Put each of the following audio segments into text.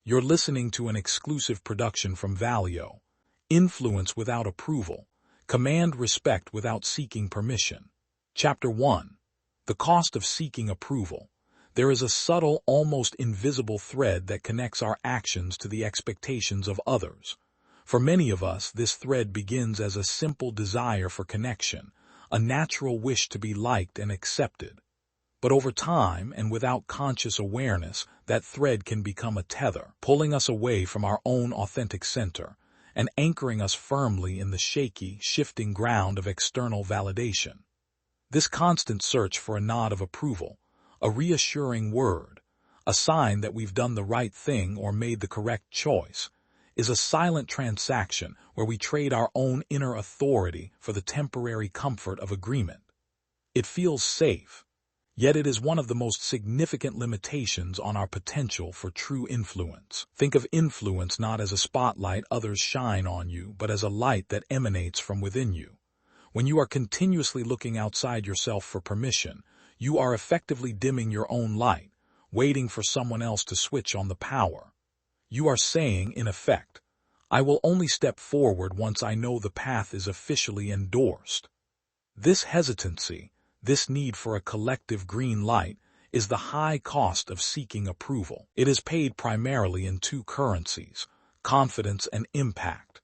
You're listening to an exclusive production from Valio. Influence without approval. Command respect without seeking permission. Chapter 1. The cost of seeking approval. There is a subtle, almost invisible thread that connects our actions to the expectations of others. For many of us, this thread begins as a simple desire for connection, a natural wish to be liked and accepted. But over time, and without conscious awareness, that thread can become a tether, pulling us away from our own authentic center, and anchoring us firmly in the shaky, shifting ground of external validation. This constant search for a nod of approval, a reassuring word, a sign that we've done the right thing or made the correct choice, is a silent transaction where we trade our own inner authority for the temporary comfort of agreement. It feels safe, yet it is one of the most significant limitations on our potential for true influence. Think of influence not as a spotlight others shine on you, but as a light that emanates from within you. When you are continuously looking outside yourself for permission, you are effectively dimming your own light, waiting for someone else to switch on the power. You are saying, in effect, I will only step forward once I know the path is officially endorsed. This hesitancy, this need for a collective green light, is the high cost of seeking approval. It is paid primarily in two currencies, confidence and impact.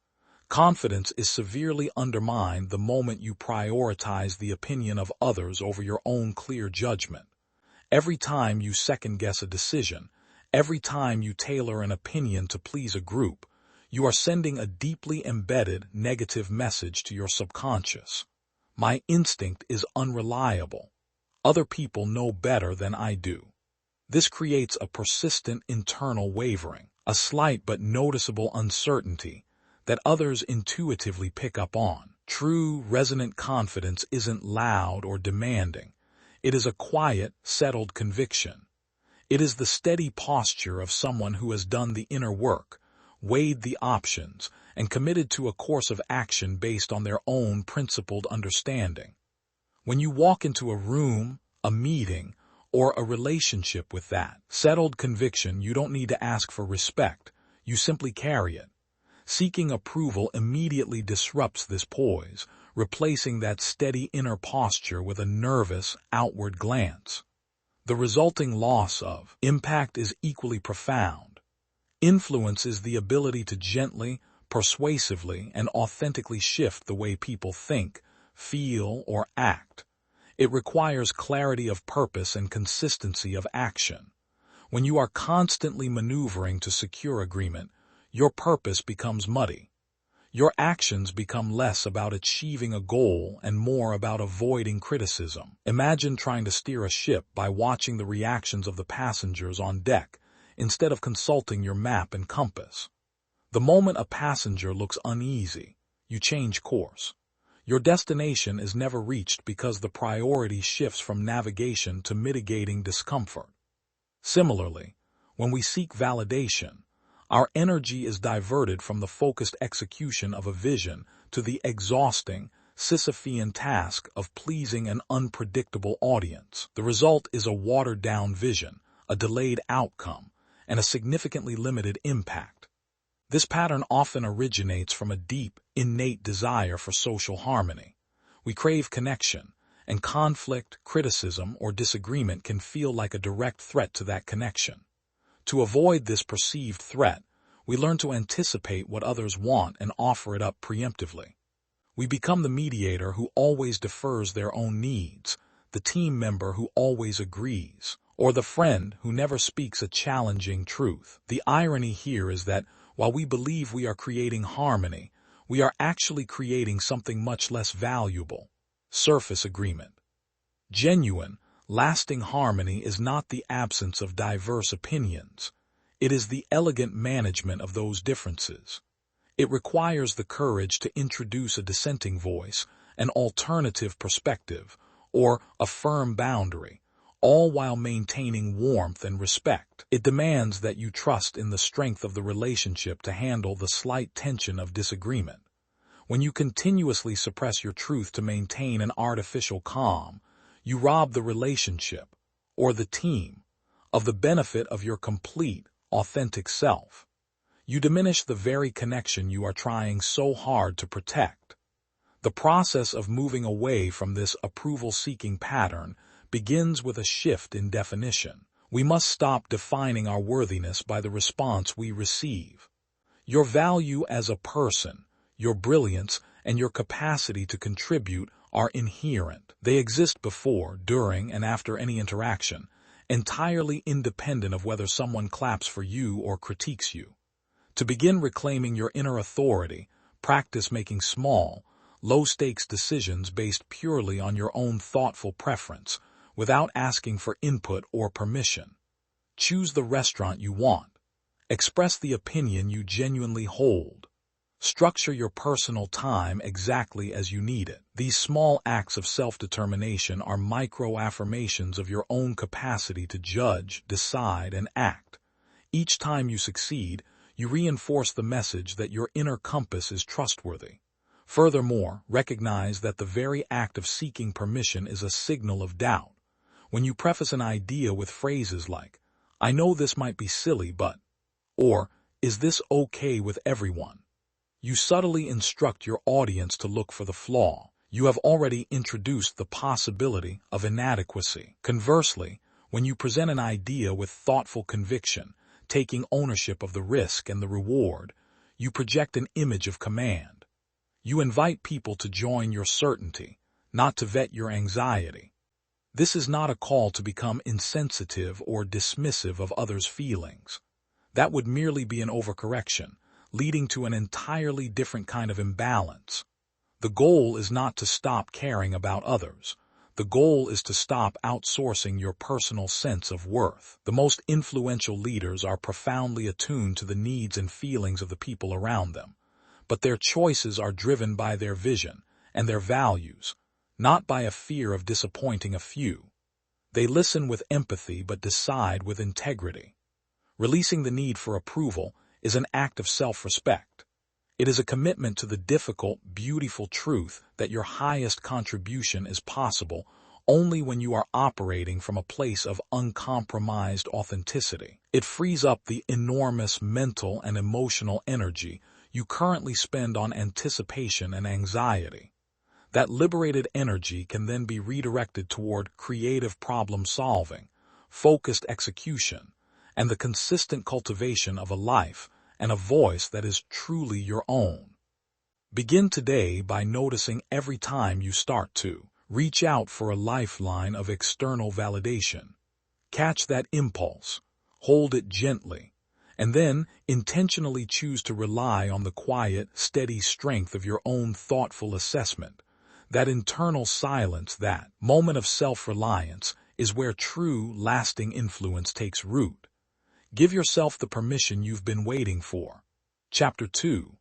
Confidence is severely undermined the moment you prioritize the opinion of others over your own clear judgment. Every time you second-guess a decision, every time you tailor an opinion to please a group, you are sending a deeply embedded negative message to your subconscious. My instinct is unreliable. Other people know better than I do. This creates a persistent internal wavering, a slight but noticeable uncertainty that others intuitively pick up on. True, resonant confidence isn't loud or demanding. It is a quiet, settled conviction. It is the steady posture of someone who has done the inner work, weighed the options, and committed to a course of action based on their own principled understanding. When you walk into a room, a meeting, or a relationship with that settled conviction, you don't need to ask for respect, you simply carry it. Seeking approval immediately disrupts this poise, replacing that steady inner posture with a nervous, outward glance. The resulting loss of impact is equally profound. Influence is the ability to gently, persuasively, and authentically shift the way people think, feel, or act. It requires clarity of purpose and consistency of action. When you are constantly maneuvering to secure agreement, your purpose becomes muddy. Your actions become less about achieving a goal and more about avoiding criticism. Imagine trying to steer a ship by watching the reactions of the passengers on deck instead of consulting your map and compass. The moment a passenger looks uneasy, you change course. Your destination is never reached because the priority shifts from navigation to mitigating discomfort. Similarly, when we seek validation, our energy is diverted from the focused execution of a vision to the exhausting, Sisyphean task of pleasing an unpredictable audience. The result is a watered-down vision, a delayed outcome, and a significantly limited impact. This pattern often originates from a deep, innate desire for social harmony. We crave connection, and conflict, criticism, or disagreement can feel like a direct threat to that connection. To avoid this perceived threat, we learn to anticipate what others want and offer it up preemptively. We become the mediator who always defers their own needs, the team member who always agrees, or the friend who never speaks a challenging truth. The irony here is that while we believe we are creating harmony, we are actually creating something much less valuable: surface agreement. Genuine, lasting harmony is not the absence of diverse opinions. It is the elegant management of those differences. It requires the courage to introduce a dissenting voice, an alternative perspective, or a firm boundary, all while maintaining warmth and respect. It demands that you trust in the strength of the relationship to handle the slight tension of disagreement. When you continuously suppress your truth to maintain an artificial calm, you rob the relationship, or the team, of the benefit of your complete, authentic self. You diminish the very connection you are trying so hard to protect. The process of moving away from this approval-seeking pattern begins with a shift in definition. We must stop defining our worthiness by the response we receive. Your value as a person, your brilliance, and your capacity to contribute are inherent. They exist before, during, and after any interaction, entirely independent of whether someone claps for you or critiques you. To begin reclaiming your inner authority, practice making small, low-stakes decisions based purely on your own thoughtful preference, without asking for input or permission. Choose the restaurant you want. Express the opinion you genuinely hold. Structure your personal time exactly as you need it. These small acts of self-determination are micro-affirmations of your own capacity to judge, decide, and act. Each time you succeed, you reinforce the message that your inner compass is trustworthy. Furthermore, recognize that the very act of seeking permission is a signal of doubt. When you preface an idea with phrases like, "I know this might be silly, but," or, "Is this okay with everyone?" you subtly instruct your audience to look for the flaw. You have already introduced the possibility of inadequacy. Conversely, when you present an idea with thoughtful conviction, taking ownership of the risk and the reward, you project an image of command. You invite people to join your certainty, not to vet your anxiety. This is not a call to become insensitive or dismissive of others' feelings. That would merely be an overcorrection, leading to an entirely different kind of imbalance. The goal is not to stop caring about others. The goal is to stop outsourcing your personal sense of worth. The most influential leaders are profoundly attuned to the needs and feelings of the people around them, but their choices are driven by their vision and their values, not by a fear of disappointing a few. They listen with empathy but decide with integrity. Releasing the need for approval is an act of self-respect. It is a commitment to the difficult, beautiful truth that your highest contribution is possible only when you are operating from a place of uncompromised authenticity. It frees up the enormous mental and emotional energy you currently spend on anticipation and anxiety. That liberated energy can then be redirected toward creative problem-solving, focused execution, and the consistent cultivation of a life and a voice that is truly your own. Begin today by noticing every time you start to reach out for a lifeline of external validation. Catch that impulse, hold it gently, and then intentionally choose to rely on the quiet, steady strength of your own thoughtful assessment. That internal silence, that moment of self-reliance, is where true, lasting influence takes root. Give yourself the permission you've been waiting for. Chapter 2.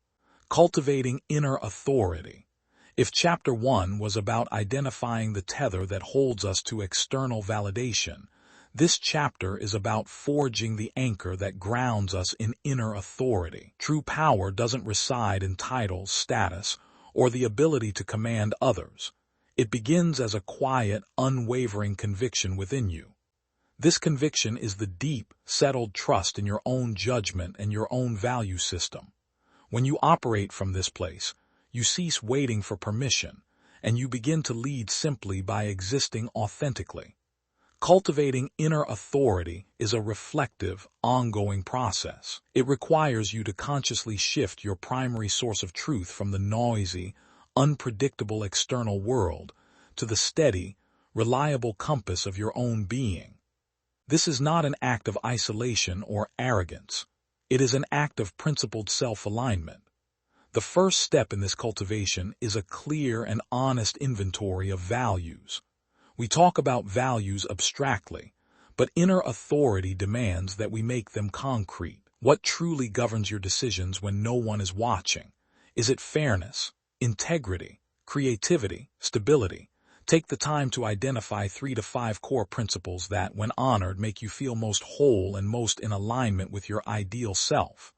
Cultivating Inner Authority. If Chapter 1 was about identifying the tether that holds us to external validation, this chapter is about forging the anchor that grounds us in inner authority. True power doesn't reside in titles, status, or the ability to command others. It begins as a quiet, unwavering conviction within you. This conviction is the deep, settled trust in your own judgment and your own value system. When you operate from this place, you cease waiting for permission, and you begin to lead simply by existing authentically. Cultivating inner authority is a reflective, ongoing process. It requires you to consciously shift your primary source of truth from the noisy, unpredictable external world to the steady, reliable compass of your own being. This is not an act of isolation or arrogance. It is an act of principled self-alignment. The first step in this cultivation is a clear and honest inventory of values. We talk about values abstractly, but inner authority demands that we make them concrete. What truly governs your decisions when no one is watching? Is it fairness, integrity, creativity, stability? Take the time to identify 3 to 5 core principles that, when honored, make you feel most whole and most in alignment with your ideal self.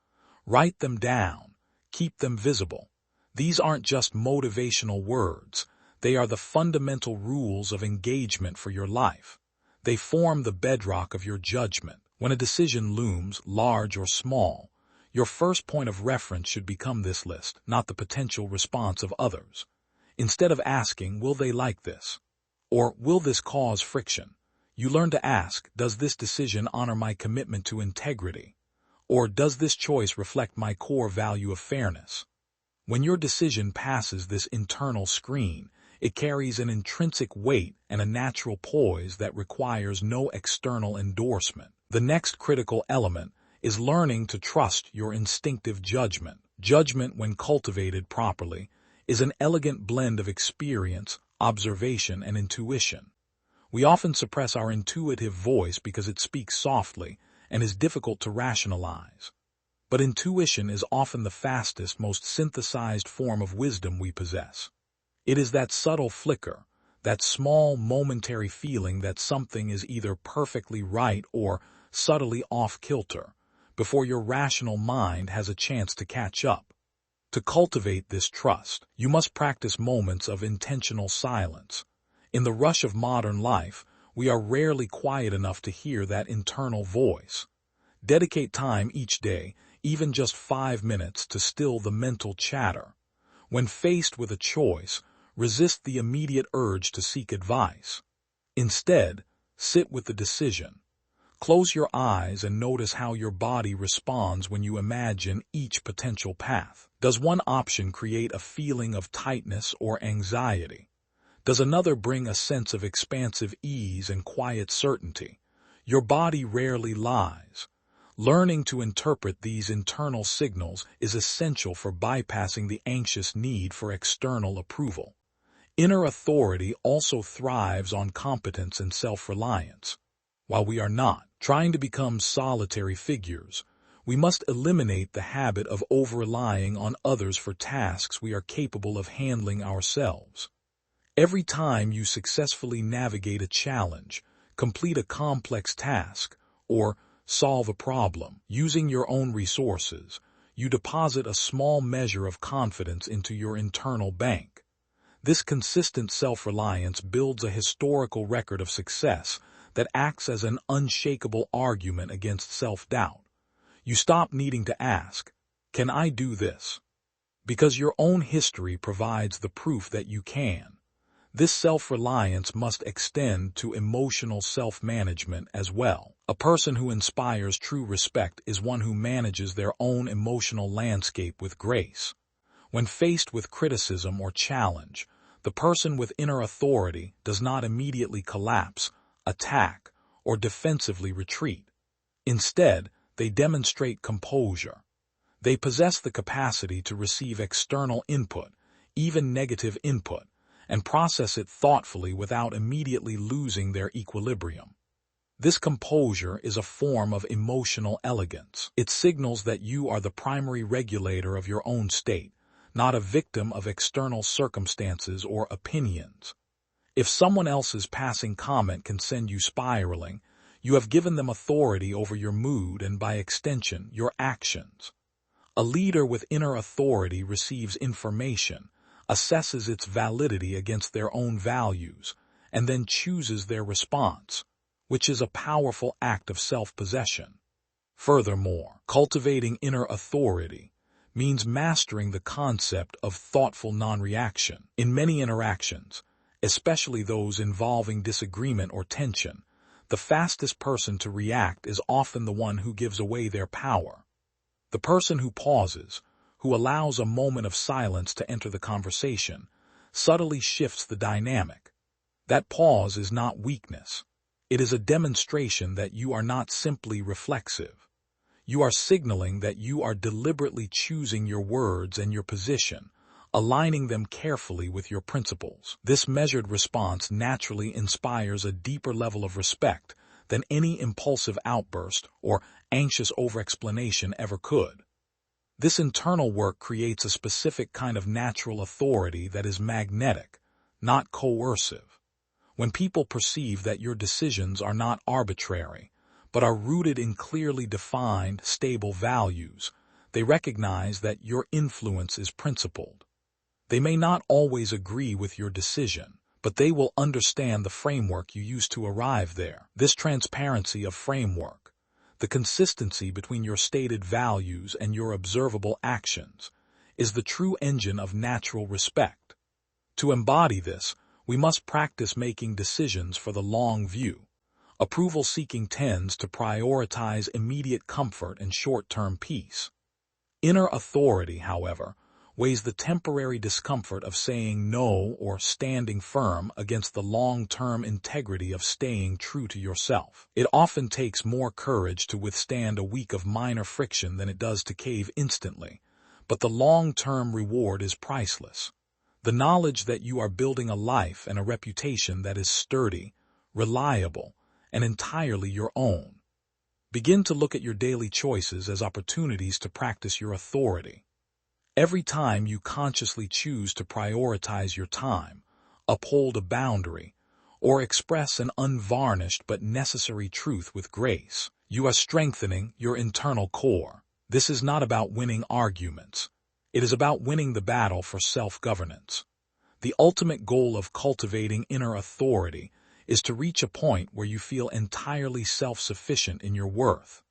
Write them down. Keep them visible. These aren't just motivational words. They are the fundamental rules of engagement for your life. They form the bedrock of your judgment. When a decision looms, large or small, your first point of reference should become this list, not the potential response of others. Instead of asking, will they like this? Or will this cause friction? You learn to ask, does this decision honor my commitment to integrity? Or does this choice reflect my core value of fairness? When your decision passes this internal screen, it carries an intrinsic weight and a natural poise that requires no external endorsement. The next critical element is learning to trust your instinctive judgment. Judgment, when cultivated properly, is an elegant blend of experience, observation, and intuition. We often suppress our intuitive voice because it speaks softly and is difficult to rationalize. But intuition is often the fastest, most synthesized form of wisdom we possess. It is that subtle flicker, that small momentary feeling that something is either perfectly right or subtly off-kilter, before your rational mind has a chance to catch up. To cultivate this trust, you must practice moments of intentional silence. In the rush of modern life, we are rarely quiet enough to hear that internal voice. Dedicate time each day, even just 5 minutes, to still the mental chatter. When faced with a choice, resist the immediate urge to seek advice. Instead, sit with the decision. Close your eyes and notice how your body responds when you imagine each potential path. Does one option create a feeling of tightness or anxiety? Does another bring a sense of expansive ease and quiet certainty? Your body rarely lies. Learning to interpret these internal signals is essential for bypassing the anxious need for external approval. Inner authority also thrives on competence and self-reliance. While we are not trying to become solitary figures, we must eliminate the habit of over-relying on others for tasks we are capable of handling ourselves. Every time you successfully navigate a challenge, complete a complex task, or solve a problem using your own resources, you deposit a small measure of confidence into your internal bank. This consistent self-reliance builds a historical record of success that acts as an unshakable argument against self-doubt. You stop needing to ask, can I do this? Because your own history provides the proof that you can. This self-reliance must extend to emotional self-management as well. A person who inspires true respect is one who manages their own emotional landscape with grace. When faced with criticism or challenge, the person with inner authority does not immediately collapse, attack, or defensively retreat. Instead, they demonstrate composure. They possess the capacity to receive external input, even negative input, and process it thoughtfully without immediately losing their equilibrium. This composure is a form of emotional elegance. It signals that you are the primary regulator of your own state, not a victim of external circumstances or opinions. If someone else's passing comment can send you spiraling, you have given them authority over your mood and, by extension, your actions. A leader with inner authority receives information, assesses its validity against their own values, and then chooses their response, which is a powerful act of self-possession. Furthermore, cultivating inner authority means mastering the concept of thoughtful non-reaction. In many interactions, especially those involving disagreement or tension, the fastest person to react is often the one who gives away their power. The person who pauses, who allows a moment of silence to enter the conversation, subtly shifts the dynamic. That pause is not weakness. It is a demonstration that you are not simply reflexive. You are signaling that you are deliberately choosing your words and your position, aligning them carefully with your principles. This measured response naturally inspires a deeper level of respect than any impulsive outburst or anxious over-explanation ever could. This internal work creates a specific kind of natural authority that is magnetic, not coercive. When people perceive that your decisions are not arbitrary, but are rooted in clearly defined, stable values, they recognize that your influence is principled. They may not always agree with your decision, but they will understand the framework you used to arrive there. This transparency of framework, The consistency between your stated values and your observable actions is the true engine of natural respect. To embody this, we must practice making decisions for the long view. Approval-seeking tends to prioritize immediate comfort and short-term peace. Inner authority, however, weighs the temporary discomfort of saying no or standing firm against the long-term integrity of staying true to yourself. It often takes more courage to withstand a week of minor friction than it does to cave instantly, but the long-term reward is priceless. The knowledge that you are building a life and a reputation that is sturdy, reliable, and entirely your own. Begin to look at your daily choices as opportunities to practice your authority. Every time you consciously choose to prioritize your time, uphold a boundary, or express an unvarnished but necessary truth with grace, you are strengthening your internal core. This is not about winning arguments. It is about winning the battle for self-governance. The ultimate goal of cultivating inner authority is to reach a point where you feel entirely self-sufficient in your worth.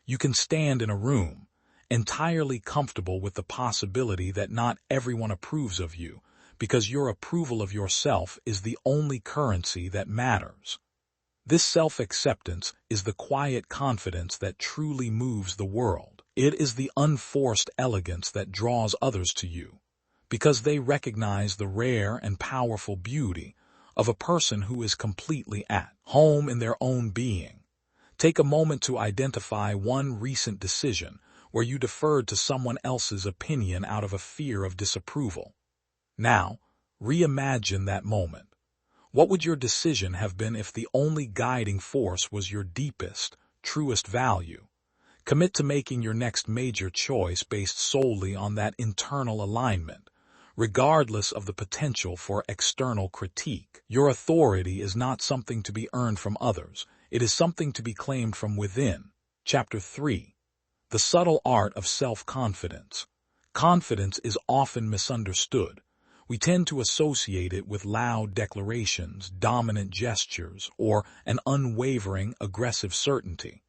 You can stand in a room, entirely comfortable with the possibility that not everyone approves of you, because your approval of yourself is the only currency that matters. This self-acceptance is the quiet confidence that truly moves the world. It is the unforced elegance that draws others to you, because they recognize the rare and powerful beauty of a person who is completely at home in their own being. Take a moment to identify one recent decision where you deferred to someone else's opinion out of a fear of disapproval. Now, reimagine that moment. What would your decision have been if the only guiding force was your deepest, truest value? Commit to making your next major choice based solely on that internal alignment, regardless of the potential for external critique. Your authority is not something to be earned from others. It is something to be claimed from within. Chapter 3. The subtle art of self-confidence. Confidence is often misunderstood. We tend to associate it with loud declarations, dominant gestures, or an unwavering, aggressive certainty.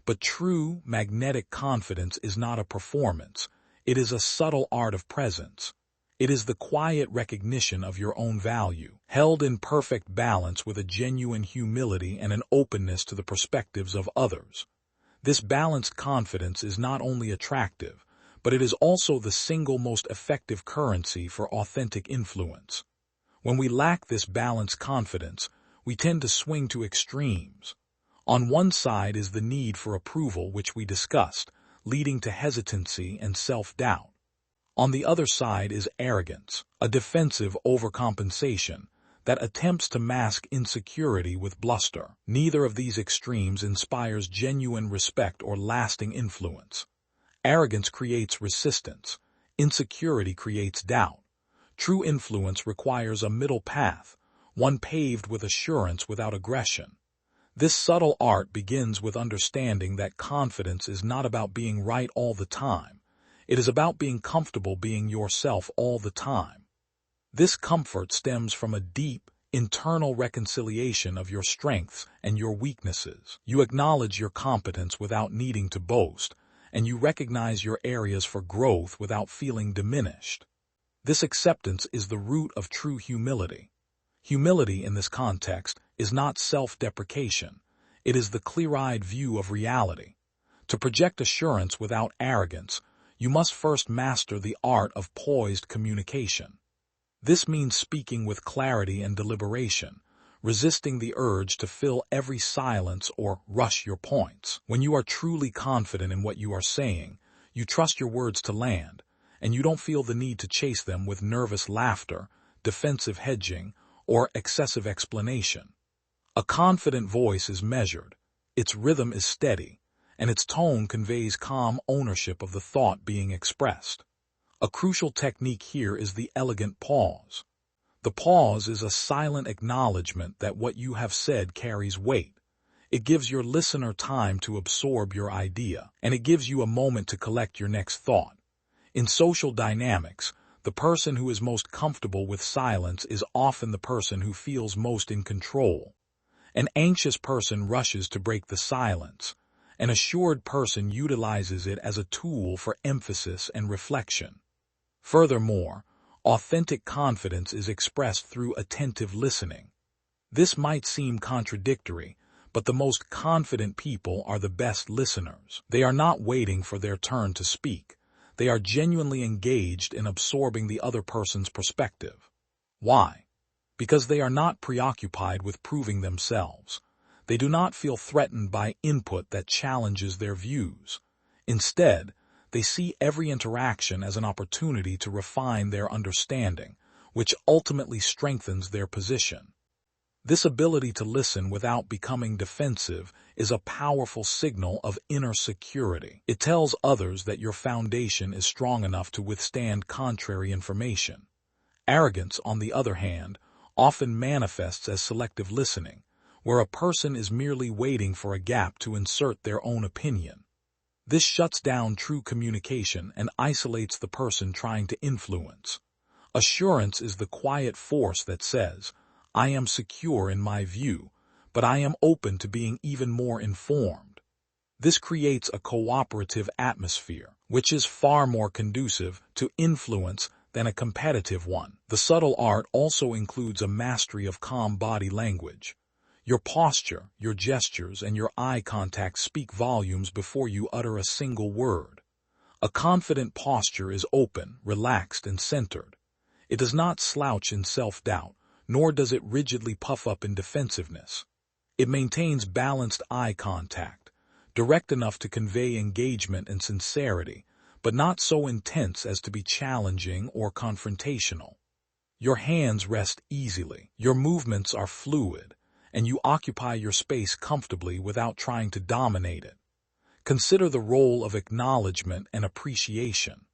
But true, magnetic confidence is not a performance. It is a subtle art of presence. It is the quiet recognition of your own value, held in perfect balance with a genuine humility and an openness to the perspectives of others. This balanced confidence is not only attractive, but it is also the single most effective currency for authentic influence. When we lack this balanced confidence, we tend to swing to extremes. On one side is the need for approval, which we discussed, leading to hesitancy and self-doubt. On the other side is arrogance, a defensive overcompensation that attempts to mask insecurity with bluster. Neither of these extremes inspires genuine respect or lasting influence. Arrogance creates resistance. Insecurity creates doubt. True influence requires a middle path, one paved with assurance without aggression. This subtle art begins with understanding that confidence is not about being right all the time. It is about being comfortable being yourself all the time. This comfort stems from a deep, internal reconciliation of your strengths and your weaknesses. You acknowledge your competence without needing to boast, and you recognize your areas for growth without feeling diminished. This acceptance is the root of true humility. Humility in this context is not self-deprecation. It is the clear-eyed view of reality. To project assurance without arrogance, you must first master the art of poised communication. This means speaking with clarity and deliberation, resisting the urge to fill every silence or rush your points. When you are truly confident in what you are saying, you trust your words to land, and you don't feel the need to chase them with nervous laughter, defensive hedging, or excessive explanation. A confident voice is measured, its rhythm is steady, and its tone conveys calm ownership of the thought being expressed. A crucial technique here is the elegant pause. The pause is a silent acknowledgement that what you have said carries weight. It gives your listener time to absorb your idea, and it gives you a moment to collect your next thought. In social dynamics, the person who is most comfortable with silence is often the person who feels most in control. An anxious person rushes to break the silence. An assured person utilizes it as a tool for emphasis and reflection. Furthermore, authentic confidence is expressed through attentive listening. This might seem contradictory, but the most confident people are the best listeners. They are not waiting for their turn to speak. They are genuinely engaged in absorbing the other person's perspective. Why? Because they are not preoccupied with proving themselves. They do not feel threatened by input that challenges their views. Instead, they see every interaction as an opportunity to refine their understanding, which ultimately strengthens their position. This ability to listen without becoming defensive is a powerful signal of inner security. It tells others that your foundation is strong enough to withstand contrary information. Arrogance, on the other hand, often manifests as selective listening, where a person is merely waiting for a gap to insert their own opinion. This shuts down true communication and isolates the person trying to influence. Assurance is the quiet force that says, "I am secure in my view, but I am open to being even more informed." This creates a cooperative atmosphere, which is far more conducive to influence than a competitive one. The subtle art also includes a mastery of calm body language. Your posture, your gestures, and your eye contact speak volumes before you utter a single word. A confident posture is open, relaxed, and centered. It does not slouch in self-doubt, nor does it rigidly puff up in defensiveness. It maintains balanced eye contact, direct enough to convey engagement and sincerity, but not so intense as to be challenging or confrontational. Your hands rest easily, your movements are fluid, and you occupy your space comfortably without trying to dominate it. Consider the role of acknowledgement and appreciation.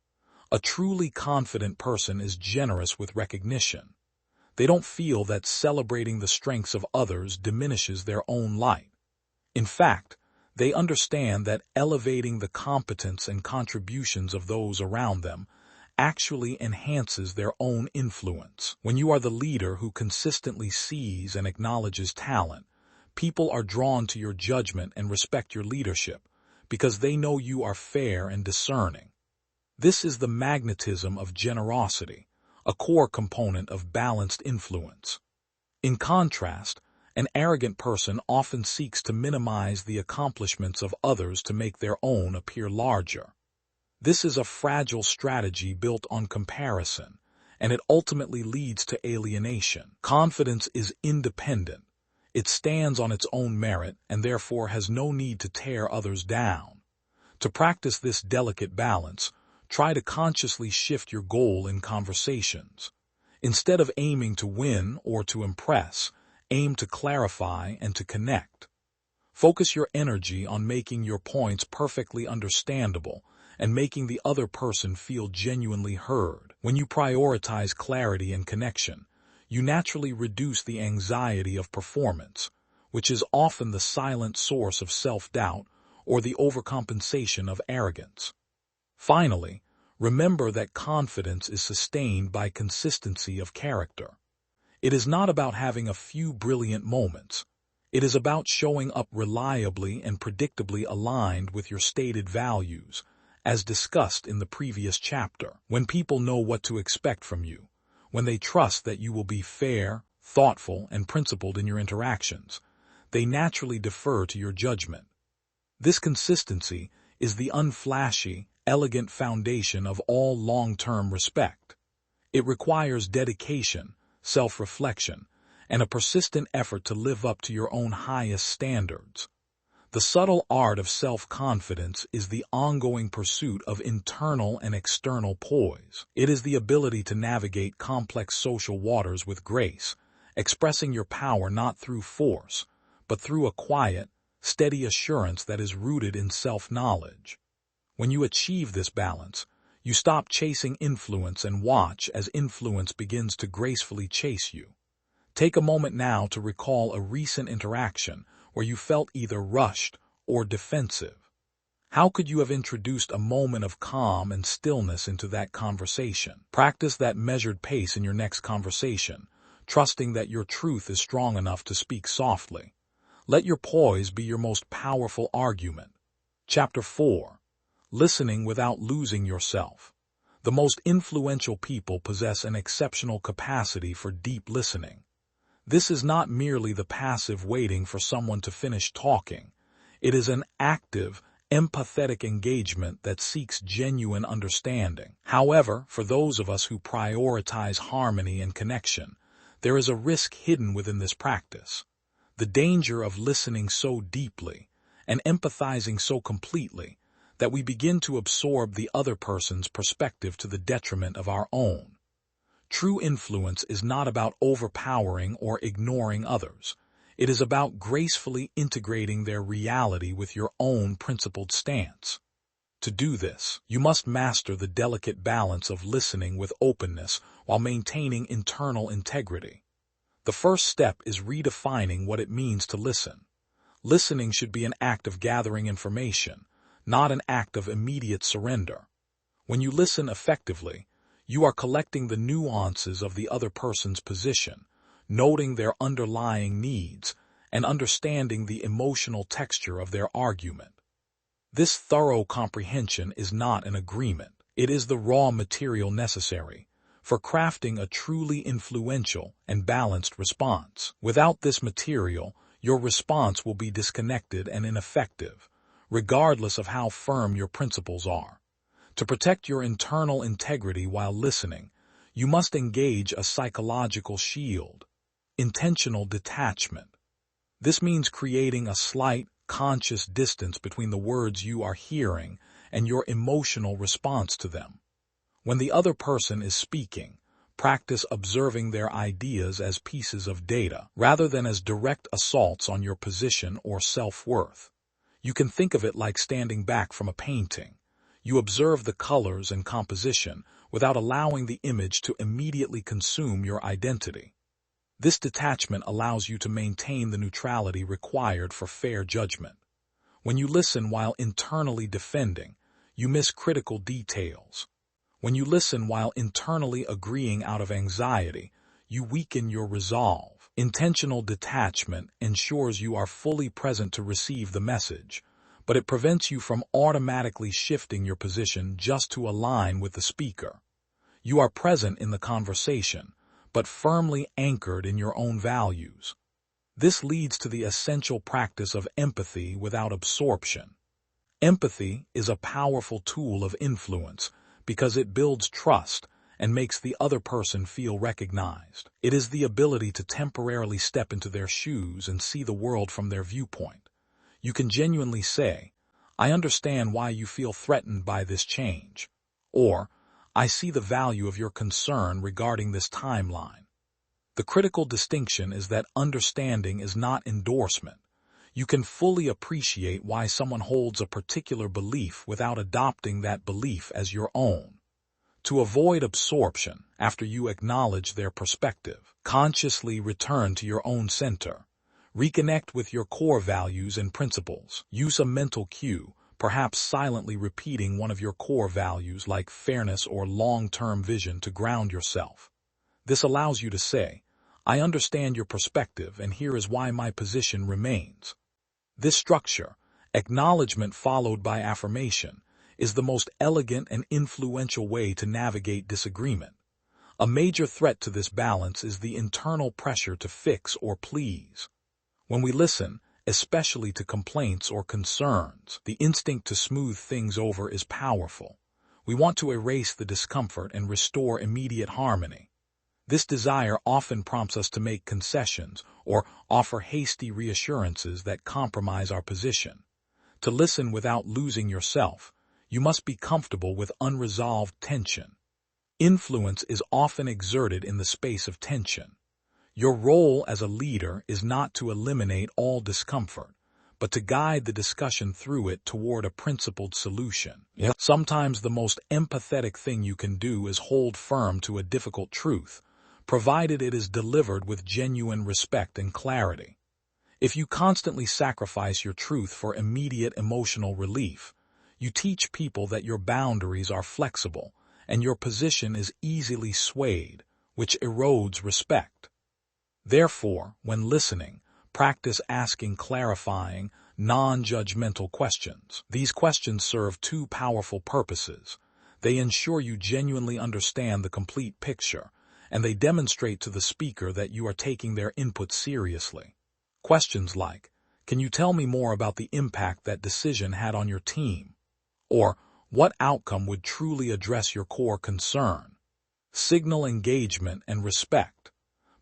A truly confident person is generous with recognition. They don't feel that celebrating the strengths of others diminishes their own light. In fact, they understand that elevating the competence and contributions of those around them actually enhances their own influence. When you are the leader who consistently sees and acknowledges talent, people are drawn to your judgment and respect your leadership because they know you are fair and discerning. This is the magnetism of generosity, a core component of balanced influence. In contrast, an arrogant person often seeks to minimize the accomplishments of others to make their own appear larger. This is a fragile strategy built on comparison, and it ultimately leads to alienation. Confidence is independent. It stands on its own merit and therefore has no need to tear others down. To practice this delicate balance, try to consciously shift your goal in conversations. Instead of aiming to win or to impress, aim to clarify and to connect. Focus your energy on making your points perfectly understandable and making the other person feel genuinely heard. When you prioritize clarity and connection, you naturally reduce the anxiety of performance, which is often the silent source of self-doubt or the overcompensation of arrogance. Finally, remember that confidence is sustained by consistency of character. It is not about having a few brilliant moments. It is about showing up reliably and predictably aligned with your stated values, as discussed in the previous chapter. When people know what to expect from you, when they trust that you will be fair, thoughtful, and principled in your interactions, they naturally defer to your judgment. This consistency is the unflashy, elegant foundation of all long-term respect. It requires dedication, self-reflection, and a persistent effort to live up to your own highest standards. The subtle art of self-confidence is the ongoing pursuit of internal and external poise. It is the ability to navigate complex social waters with grace, expressing your power not through force, but through a quiet, steady assurance that is rooted in self-knowledge. When you achieve this balance, you stop chasing influence and watch as influence begins to gracefully chase you. Take a moment now to recall a recent interaction where you felt either rushed or defensive. How could you have introduced a moment of calm and stillness into that conversation? Practice that measured pace in your next conversation, trusting that your truth is strong enough to speak softly. Let your poise be your most powerful argument. Chapter 4. Listening without losing yourself. The most influential people possess an exceptional capacity for deep listening. This is not merely the passive waiting for someone to finish talking. It is an active, empathetic engagement that seeks genuine understanding. However, for those of us who prioritize harmony and connection, there is a risk hidden within this practice. The danger of listening so deeply and empathizing so completely that we begin to absorb the other person's perspective to the detriment of our own. True influence is not about overpowering or ignoring others. It is about gracefully integrating their reality with your own principled stance. To do this, you must master the delicate balance of listening with openness while maintaining internal integrity. The first step is redefining what it means to listen. Listening should be an act of gathering information, not an act of immediate surrender. When you listen effectively, you are collecting the nuances of the other person's position, noting their underlying needs, and understanding the emotional texture of their argument. This thorough comprehension is not an agreement. It is the raw material necessary for crafting a truly influential and balanced response. Without this material, your response will be disconnected and ineffective, regardless of how firm your principles are. To protect your internal integrity while listening, you must engage a psychological shield, intentional detachment. This means creating a slight, conscious distance between the words you are hearing and your emotional response to them. When the other person is speaking, practice observing their ideas as pieces of data, rather than as direct assaults on your position or self-worth. You can think of it like standing back from a painting. You observe the colors and composition without allowing the image to immediately consume your identity. This detachment allows you to maintain the neutrality required for fair judgment. When you listen while internally defending, you miss critical details. When you listen while internally agreeing out of anxiety, you weaken your resolve. Intentional detachment ensures you are fully present to receive the message, but it prevents you from automatically shifting your position just to align with the speaker. You are present in the conversation, but firmly anchored in your own values. This leads to the essential practice of empathy without absorption. Empathy is a powerful tool of influence because it builds trust and makes the other person feel recognized. It is the ability to temporarily step into their shoes and see the world from their viewpoint. You can genuinely say, "I understand why you feel threatened by this change," or "I see the value of your concern regarding this timeline." The critical distinction is that understanding is not endorsement. You can fully appreciate why someone holds a particular belief without adopting that belief as your own. To avoid absorption, after you acknowledge their perspective, consciously return to your own center. Reconnect with your core values and principles. Use a mental cue, perhaps silently repeating one of your core values like fairness or long-term vision to ground yourself. This allows you to say, "I understand your perspective and here is why my position remains." This structure, acknowledgement followed by affirmation, is the most elegant and influential way to navigate disagreement. A major threat to this balance is the internal pressure to fix or please. When we listen, especially to complaints or concerns, the instinct to smooth things over is powerful. We want to erase the discomfort and restore immediate harmony. This desire often prompts us to make concessions or offer hasty reassurances that compromise our position. To listen without losing yourself, you must be comfortable with unresolved tension. Influence is often exerted in the space of tension. Your role as a leader is not to eliminate all discomfort, but to guide the discussion through it toward a principled solution. Sometimes the most empathetic thing you can do is hold firm to a difficult truth, provided it is delivered with genuine respect and clarity. If you constantly sacrifice your truth for immediate emotional relief, you teach people that your boundaries are flexible and your position is easily swayed, which erodes respect. Therefore, when listening, practice asking clarifying, non-judgmental questions. These questions serve two powerful purposes. They ensure you genuinely understand the complete picture, and they demonstrate to the speaker that you are taking their input seriously. Questions like, "Can you tell me more about the impact that decision had on your team?" Or, "What outcome would truly address your core concern?" Signal engagement and respect.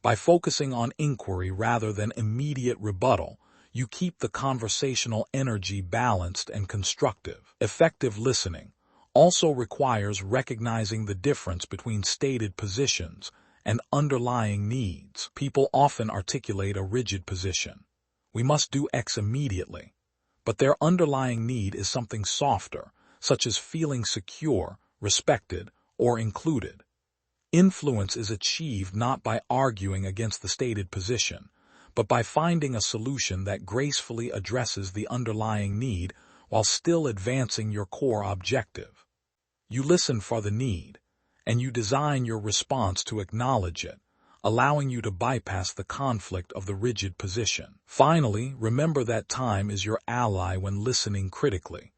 By focusing on inquiry rather than immediate rebuttal, you keep the conversational energy balanced and constructive. Effective listening also requires recognizing the difference between stated positions and underlying needs. People often articulate a rigid position. We must do X immediately. But their underlying need is something softer, such as feeling secure, respected, or included. Influence is achieved not by arguing against the stated position, but by finding a solution that gracefully addresses the underlying need while still advancing your core objective. You listen for the need, and you design your response to acknowledge it, allowing you to bypass the conflict of the rigid position. Finally, remember that time is your ally when listening critically.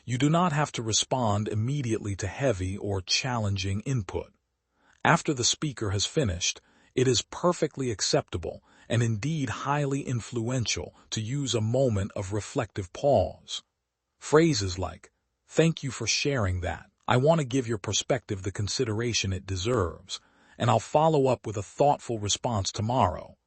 You do not have to respond immediately to heavy or challenging input. After the speaker has finished, it is perfectly acceptable and indeed highly influential to use a moment of reflective pause. Phrases like, "Thank you for sharing that. I want to give your perspective the consideration it deserves, and I'll follow up with a thoughtful response tomorrow,"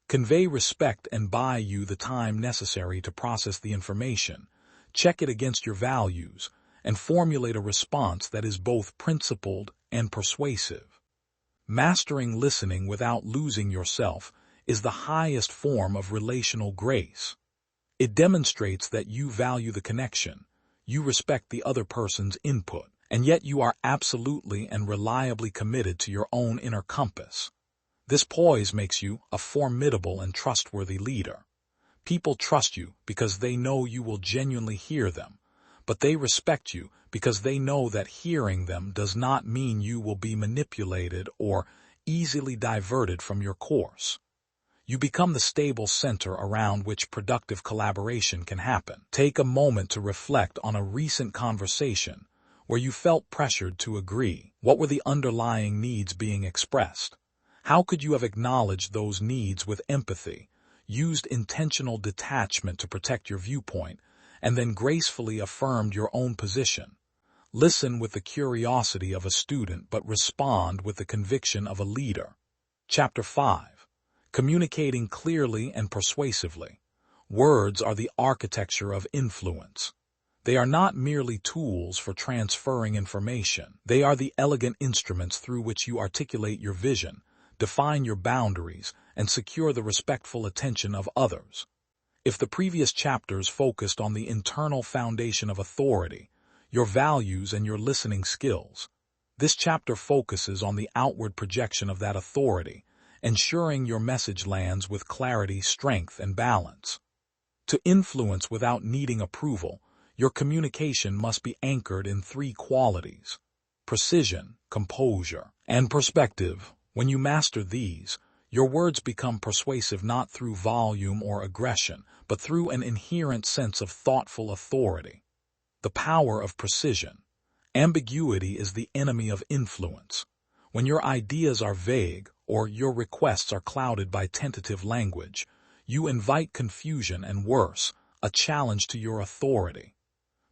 convey respect and buy you the time necessary to process the information, check it against your values, and formulate a response that is both principled and persuasive. Mastering listening without losing yourself is the highest form of relational grace. It demonstrates that you value the connection, you respect the other person's input, and yet you are absolutely and reliably committed to your own inner compass. This poise makes you a formidable and trustworthy leader. People trust you because they know you will genuinely hear them, but they respect you because they know that hearing them does not mean you will be manipulated or easily diverted from your course. You become the stable center around which productive collaboration can happen. Take a moment to reflect on a recent conversation where you felt pressured to agree. What were the underlying needs being expressed? How could you have acknowledged those needs with empathy, used intentional detachment to protect your viewpoint, and then gracefully affirmed your own position? Listen with the curiosity of a student but respond with the conviction of a leader. Chapter 5. Communicating clearly and persuasively. Words are the architecture of influence. They are not merely tools for transferring information. They are the elegant instruments through which you articulate your vision, define your boundaries, and secure the respectful attention of others. If the previous chapters focused on the internal foundation of authority, your values and your listening skills, this chapter focuses on the outward projection of that authority, ensuring your message lands with clarity, strength, and balance. To influence without needing approval, your communication must be anchored in three qualities: precision, composure, and perspective. When you master these, your words become persuasive not through volume or aggression, but through an inherent sense of thoughtful authority. The power of precision. Ambiguity is the enemy of influence. When your ideas are vague or your requests are clouded by tentative language, you invite confusion and worse, a challenge to your authority.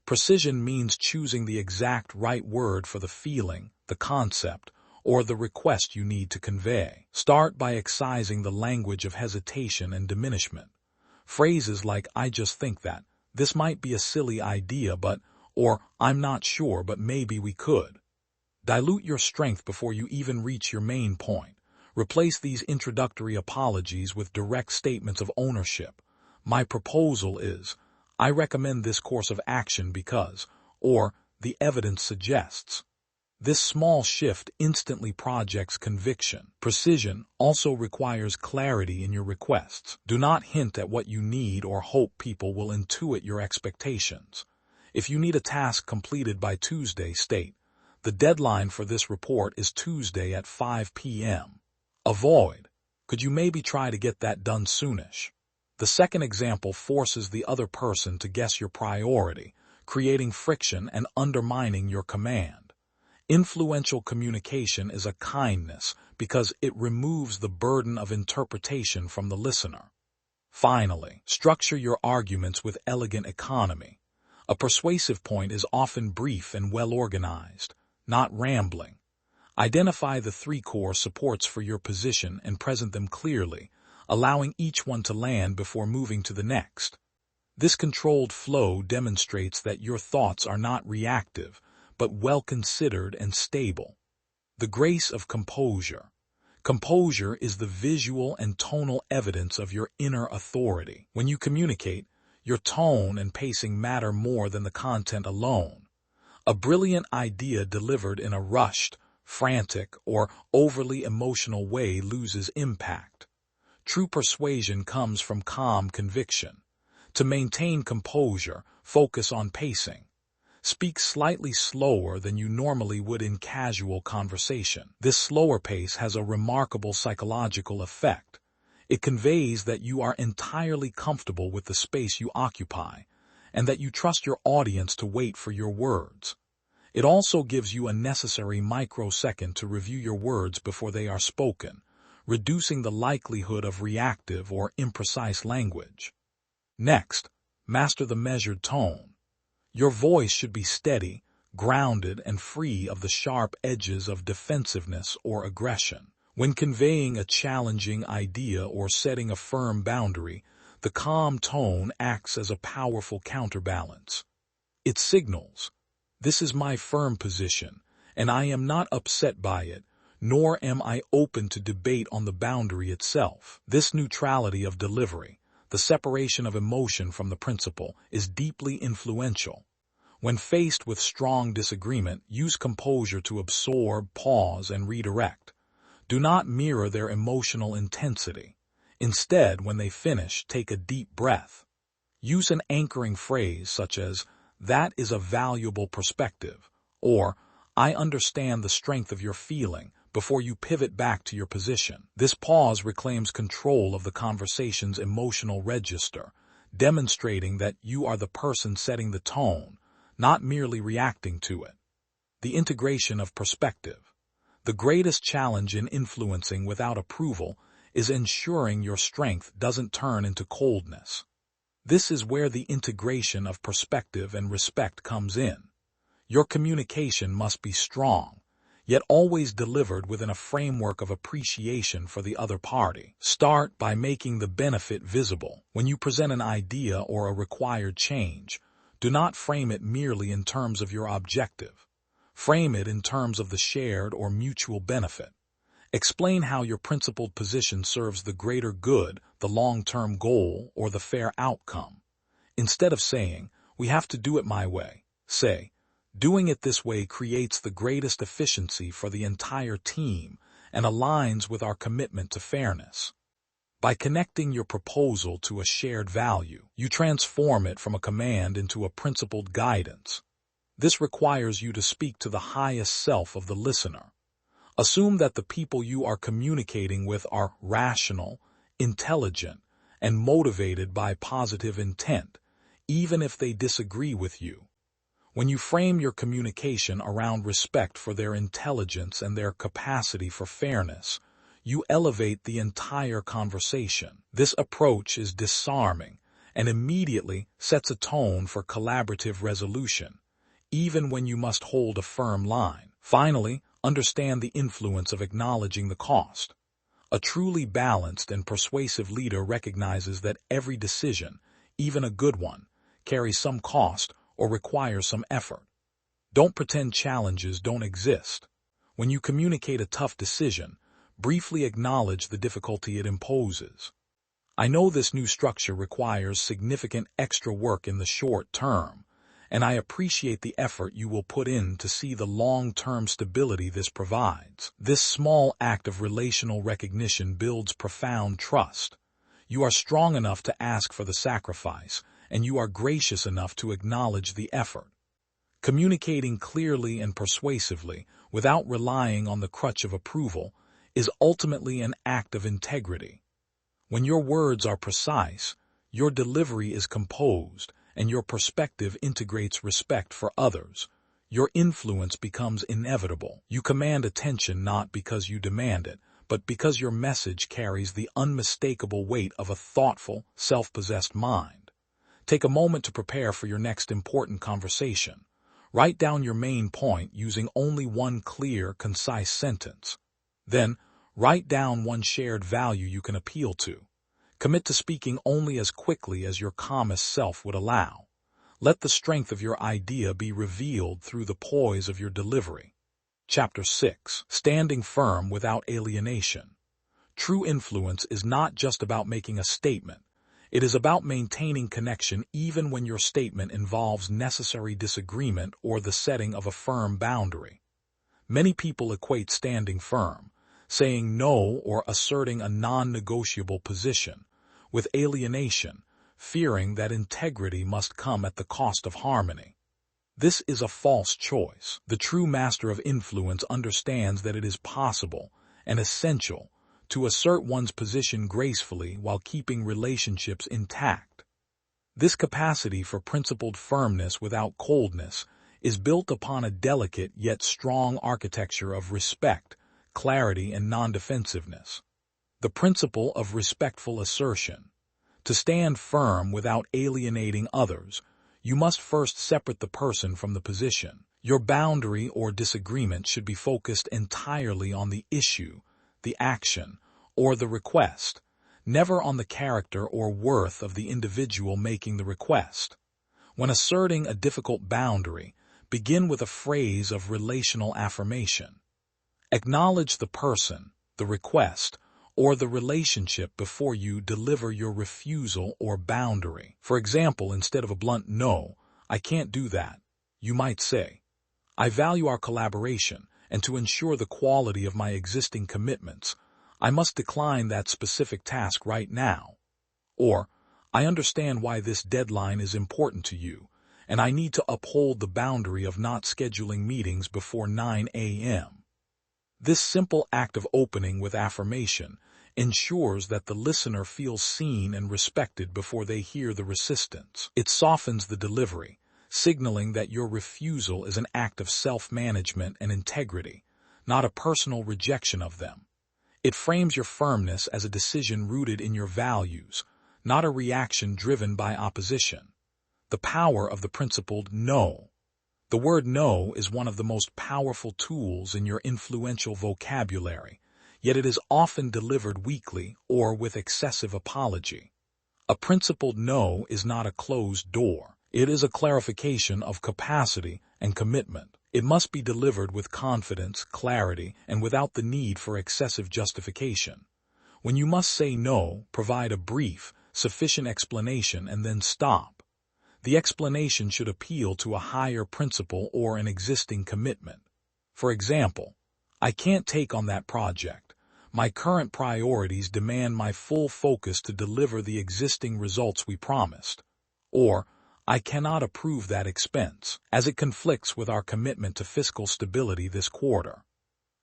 Precision means choosing the exact right word for the feeling, the concept, or the request you need to convey. Start by excising the language of hesitation and diminishment. Phrases like, "I just think that," "This might be a silly idea but," or "I'm not sure but maybe we could." Dilute your strength before you even reach your main point. Replace these introductory apologies with direct statements of ownership. "My proposal is," "I recommend this course of action because," or "the evidence suggests." This small shift instantly projects conviction. Precision also requires clarity in your requests. Do not hint at what you need or hope people will intuit your expectations. If you need a task completed by Tuesday, state, "The deadline for this report is Tuesday at 5 p.m. Avoid, "Could you maybe try to get that done soonish?" The second example forces the other person to guess your priority, creating friction and undermining your command. Influential communication is a kindness because it removes the burden of interpretation from the listener. Finally, structure your arguments with elegant economy. A persuasive point is often brief and well-organized, not rambling. Identify the three core supports for your position and present them clearly, allowing each one to land before moving to the next. This controlled flow demonstrates that your thoughts are not reactive, but well-considered and stable. The grace of composure. Composure is the visual and tonal evidence of your inner authority. When you communicate, your tone and pacing matter more than the content alone. A brilliant idea delivered in a rushed, frantic, or overly emotional way loses impact. True persuasion comes from calm conviction. To maintain composure, focus on pacing. Speak slightly slower than you normally would in casual conversation. This slower pace has a remarkable psychological effect. It conveys that you are entirely comfortable with the space you occupy, and that you trust your audience to wait for your words. It also gives you a necessary microsecond to review your words before they are spoken, reducing the likelihood of reactive or imprecise language. Next, master the measured tone. Your voice should be steady, grounded, and free of the sharp edges of defensiveness or aggression. When conveying a challenging idea or setting a firm boundary, the calm tone acts as a powerful counterbalance. It signals, "This is my firm position, and I am not upset by it, nor am I open to debate on the boundary itself." This neutrality of delivery, the separation of emotion from the principle, is deeply influential. When faced with strong disagreement, use composure to absorb, pause, and redirect. Do not mirror their emotional intensity. Instead, when they finish, take a deep breath. Use an anchoring phrase such as, "That is a valuable perspective," or "I understand the strength of your feeling," before you pivot back to your position. This pause reclaims control of the conversation's emotional register, demonstrating that you are the person setting the tone, not merely reacting to it. The integration of perspective. The greatest challenge in influencing without approval is ensuring your strength doesn't turn into coldness. This is where the integration of perspective and respect comes in. Your communication must be strong, yet always delivered within a framework of appreciation for the other party. Start by making the benefit visible. When you present an idea or a required change, do not frame it merely in terms of your objective. Frame it in terms of the shared or mutual benefit. Explain how your principled position serves the greater good, the long-term goal, or the fair outcome. Instead of saying, "We have to do it my way," say, "Doing it this way creates the greatest efficiency for the entire team and aligns with our commitment to fairness." By connecting your proposal to a shared value, you transform it from a command into a principled guidance. This requires you to speak to the highest self of the listener. Assume that the people you are communicating with are rational, intelligent, and motivated by positive intent, even if they disagree with you. When you frame your communication around respect for their intelligence and their capacity for fairness, you elevate the entire conversation. This approach is disarming and immediately sets a tone for collaborative resolution, even when you must hold a firm line. Finally, understand the influence of acknowledging the cost. A truly balanced and persuasive leader recognizes that every decision, even a good one, carries some cost or requires some effort. Don't pretend challenges don't exist. When you communicate a tough decision, briefly acknowledge the difficulty it imposes. "I know this new structure requires significant extra work in the short term, and I appreciate the effort you will put in to see the long-term stability this provides." This small act of relational recognition builds profound trust. You are strong enough to ask for the sacrifice, and you are gracious enough to acknowledge the effort. Communicating clearly and persuasively, without relying on the crutch of approval, is ultimately an act of integrity. When your words are precise, Your delivery is composed, and your perspective integrates respect for others. Your influence becomes inevitable. You command attention not because you demand it, but because your message carries the unmistakable weight of a thoughtful, self-possessed mind. Take a moment to prepare for your next important conversation. Write down your main point using only one clear, concise sentence. Then, write down one shared value you can appeal to. Commit to speaking only as quickly as your calmest self would allow. Let the strength of your idea be revealed through the poise of your delivery. Chapter 6. Standing firm without alienation. True influence is not just about making a statement. It is about maintaining connection even when your statement involves necessary disagreement or the setting of a firm boundary. Many people equate standing firm, saying no or asserting a non-negotiable position, with alienation, fearing that integrity must come at the cost of harmony. This is a false choice. The true master of influence understands that it is possible and essential to assert one's position gracefully while keeping relationships intact. This capacity for principled firmness without coldness is built upon a delicate yet strong architecture of respect, clarity, and non-defensiveness. The principle of respectful assertion. To stand firm without alienating others, you must first separate the person from the position. Your boundary or disagreement should be focused entirely on the issue, the action, or the request, never on the character or worth of the individual making the request. When asserting a difficult boundary, begin with a phrase of relational affirmation. Acknowledge the person, the request, or the relationship before you deliver your refusal or boundary. For example, instead of a blunt "no, I can't do that," you might say, "I value our collaboration, and to ensure the quality of my existing commitments, I must decline that specific task right now." Or, "I understand why this deadline is important to you, and I need to uphold the boundary of not scheduling meetings before 9 a.m. This simple act of opening with affirmation ensures that the listener feels seen and respected before they hear the resistance. It softens the delivery, signaling that your refusal is an act of self-management and integrity, not a personal rejection of them. It frames your firmness as a decision rooted in your values, not a reaction driven by opposition. The power of the principled no. The word no is one of the most powerful tools in your influential vocabulary, yet it is often delivered weakly or with excessive apology. A principled no is not a closed door. It is a clarification of capacity and commitment. It must be delivered with confidence, clarity, and without the need for excessive justification. When you must say no, provide a brief, sufficient explanation and then stop. The explanation should appeal to a higher principle or an existing commitment. For example, "I can't take on that project. My current priorities demand my full focus to deliver the existing results we promised." Or, "I cannot approve that expense, as it conflicts with our commitment to fiscal stability this quarter."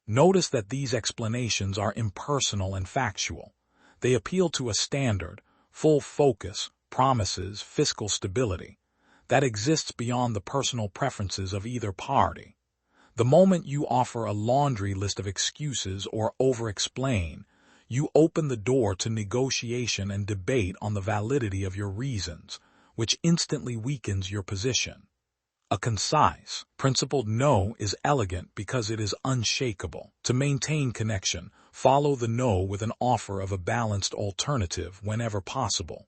Notice that these explanations are impersonal and factual. They appeal to a standard, full focus, promises, fiscal stability, that exists beyond the personal preferences of either party. The moment you offer a laundry list of excuses or over-explain, you open the door to negotiation and debate on the validity of your reasons, which instantly weakens your position. A concise, principled no is elegant because it is unshakable. To maintain connection, follow the no with an offer of a balanced alternative whenever possible.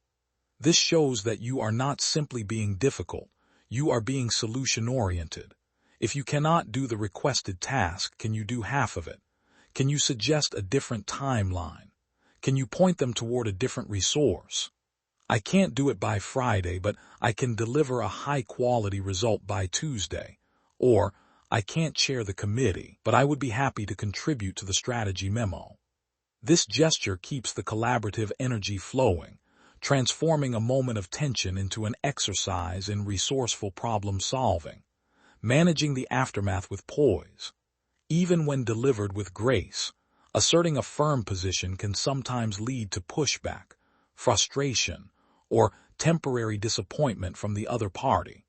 This shows that you are not simply being difficult, you are being solution-oriented. If you cannot do the requested task, can you do half of it? Can you suggest a different timeline? Can you point them toward a different resource? "I can't do it by Friday, but I can deliver a high-quality result by Tuesday." Or, "I can't chair the committee, but I would be happy to contribute to the strategy memo." This gesture keeps the collaborative energy flowing, transforming a moment of tension into an exercise in resourceful problem-solving. Managing the aftermath with poise. Even when delivered with grace, asserting a firm position can sometimes lead to pushback, frustration, or temporary disappointment from the other party.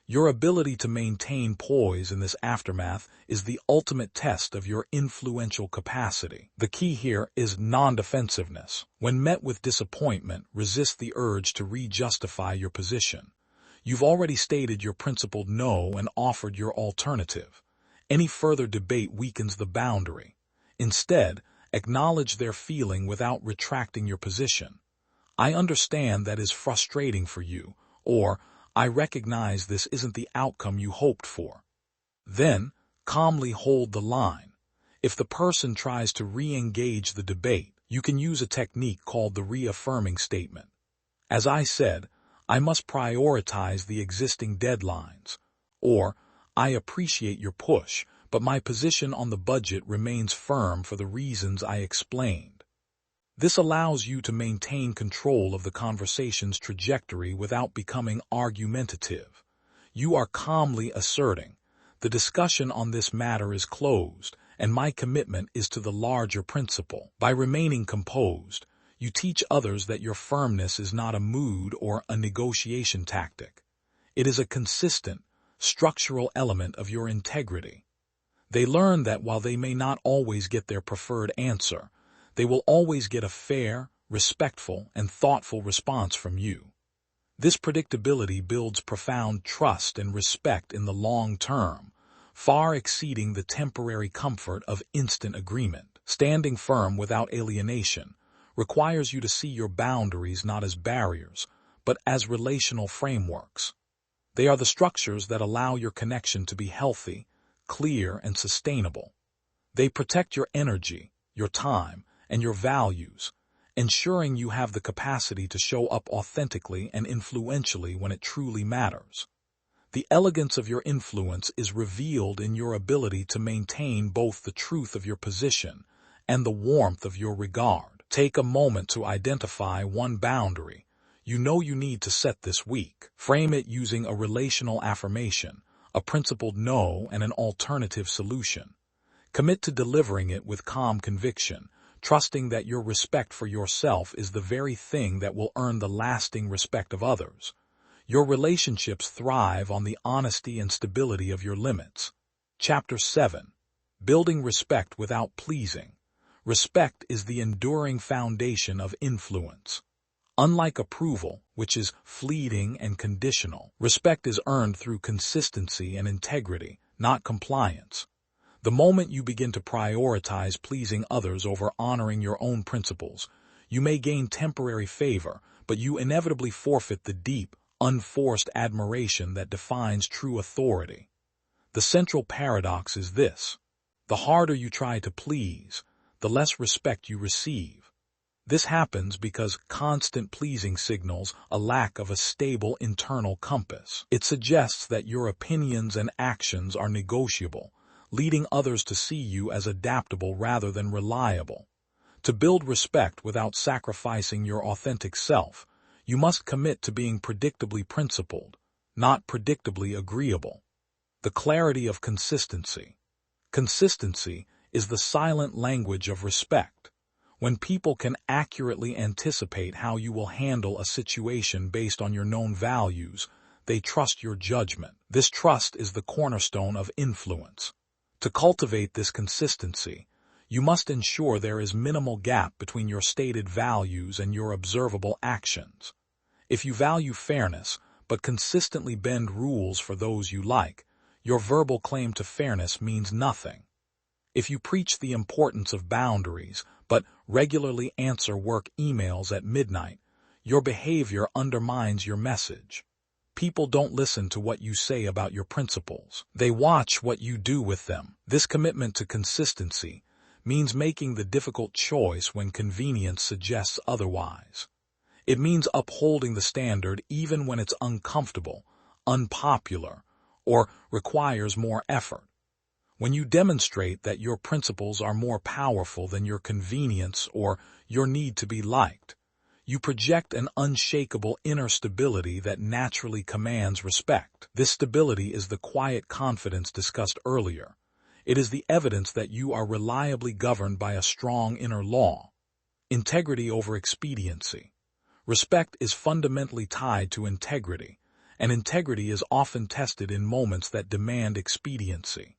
Your ability to maintain poise in this aftermath is the ultimate test of your influential capacity. The key here is non-defensiveness. When met with disappointment, resist the urge to re-justify your position. You've already stated your principled no and offered your alternative. Any further debate weakens the boundary. Instead, acknowledge their feeling without retracting your position. I understand that is frustrating for you, or I recognize this isn't the outcome you hoped for. Then, calmly hold the line. If the person tries to re-engage the debate, you can use a technique called the reaffirming statement. As I said, I must prioritize the existing deadlines. Or, I appreciate your push, but my position on the budget remains firm for the reasons I explained. This allows you to maintain control of the conversation's trajectory without becoming argumentative. You are calmly asserting, the discussion on this matter is closed, and my commitment is to the larger principle. By remaining composed, you teach others that your firmness is not a mood or a negotiation tactic. It is a consistent, structural element of your integrity. They learn that while they may not always get their preferred answer, they will always get a fair, respectful, and thoughtful response from you. This predictability builds profound trust and respect in the long term, far exceeding the temporary comfort of instant agreement. Standing firm without alienation requires you to see your boundaries not as barriers, but as relational frameworks. They are the structures that allow your connection to be healthy, clear, and sustainable. They protect your energy, your time, and your values, ensuring you have the capacity to show up authentically and influentially when it truly matters. The elegance of your influence is revealed in your ability to maintain both the truth of your position and the warmth of your regard. Take a moment to identify one boundary you know you need to set this week. Frame it using a relational affirmation, a principled no, and an alternative solution. Commit to delivering it with calm conviction, trusting that your respect for yourself is the very thing that will earn the lasting respect of others. Your relationships thrive on the honesty and stability of your limits. Chapter 7. Building respect without pleasing. Respect is the enduring foundation of influence. Unlike approval, which is fleeting and conditional, respect is earned through consistency and integrity, not compliance. The moment you begin to prioritize pleasing others over honoring your own principles, you may gain temporary favor, but you inevitably forfeit the deep, unforced admiration that defines true authority. The central paradox is this: the harder you try to please, the less respect you receive. This happens because constant pleasing signals a lack of a stable internal compass. It suggests that your opinions and actions are negotiable, leading others to see you as adaptable rather than reliable. To build respect without sacrificing your authentic self, you must commit to being predictably principled, not predictably agreeable. The clarity of consistency. Consistency is the silent language of respect. When people can accurately anticipate how you will handle a situation based on your known values, they trust your judgment. This trust is the cornerstone of influence. To cultivate this consistency, you must ensure there is minimal gap between your stated values and your observable actions. If you value fairness, but consistently bend rules for those you like, your verbal claim to fairness means nothing. If you preach the importance of boundaries, but regularly answer work emails at midnight, your behavior undermines your message. People don't listen to what you say about your principles. They watch what you do with them. This commitment to consistency means making the difficult choice when convenience suggests otherwise. It means upholding the standard even when it's uncomfortable, unpopular, or requires more effort. When you demonstrate that your principles are more powerful than your convenience or your need to be liked, you project an unshakable inner stability that naturally commands respect. This stability is the quiet confidence discussed earlier. It is the evidence that you are reliably governed by a strong inner law. Integrity over expediency. Respect is fundamentally tied to integrity, and integrity is often tested in moments that demand expediency.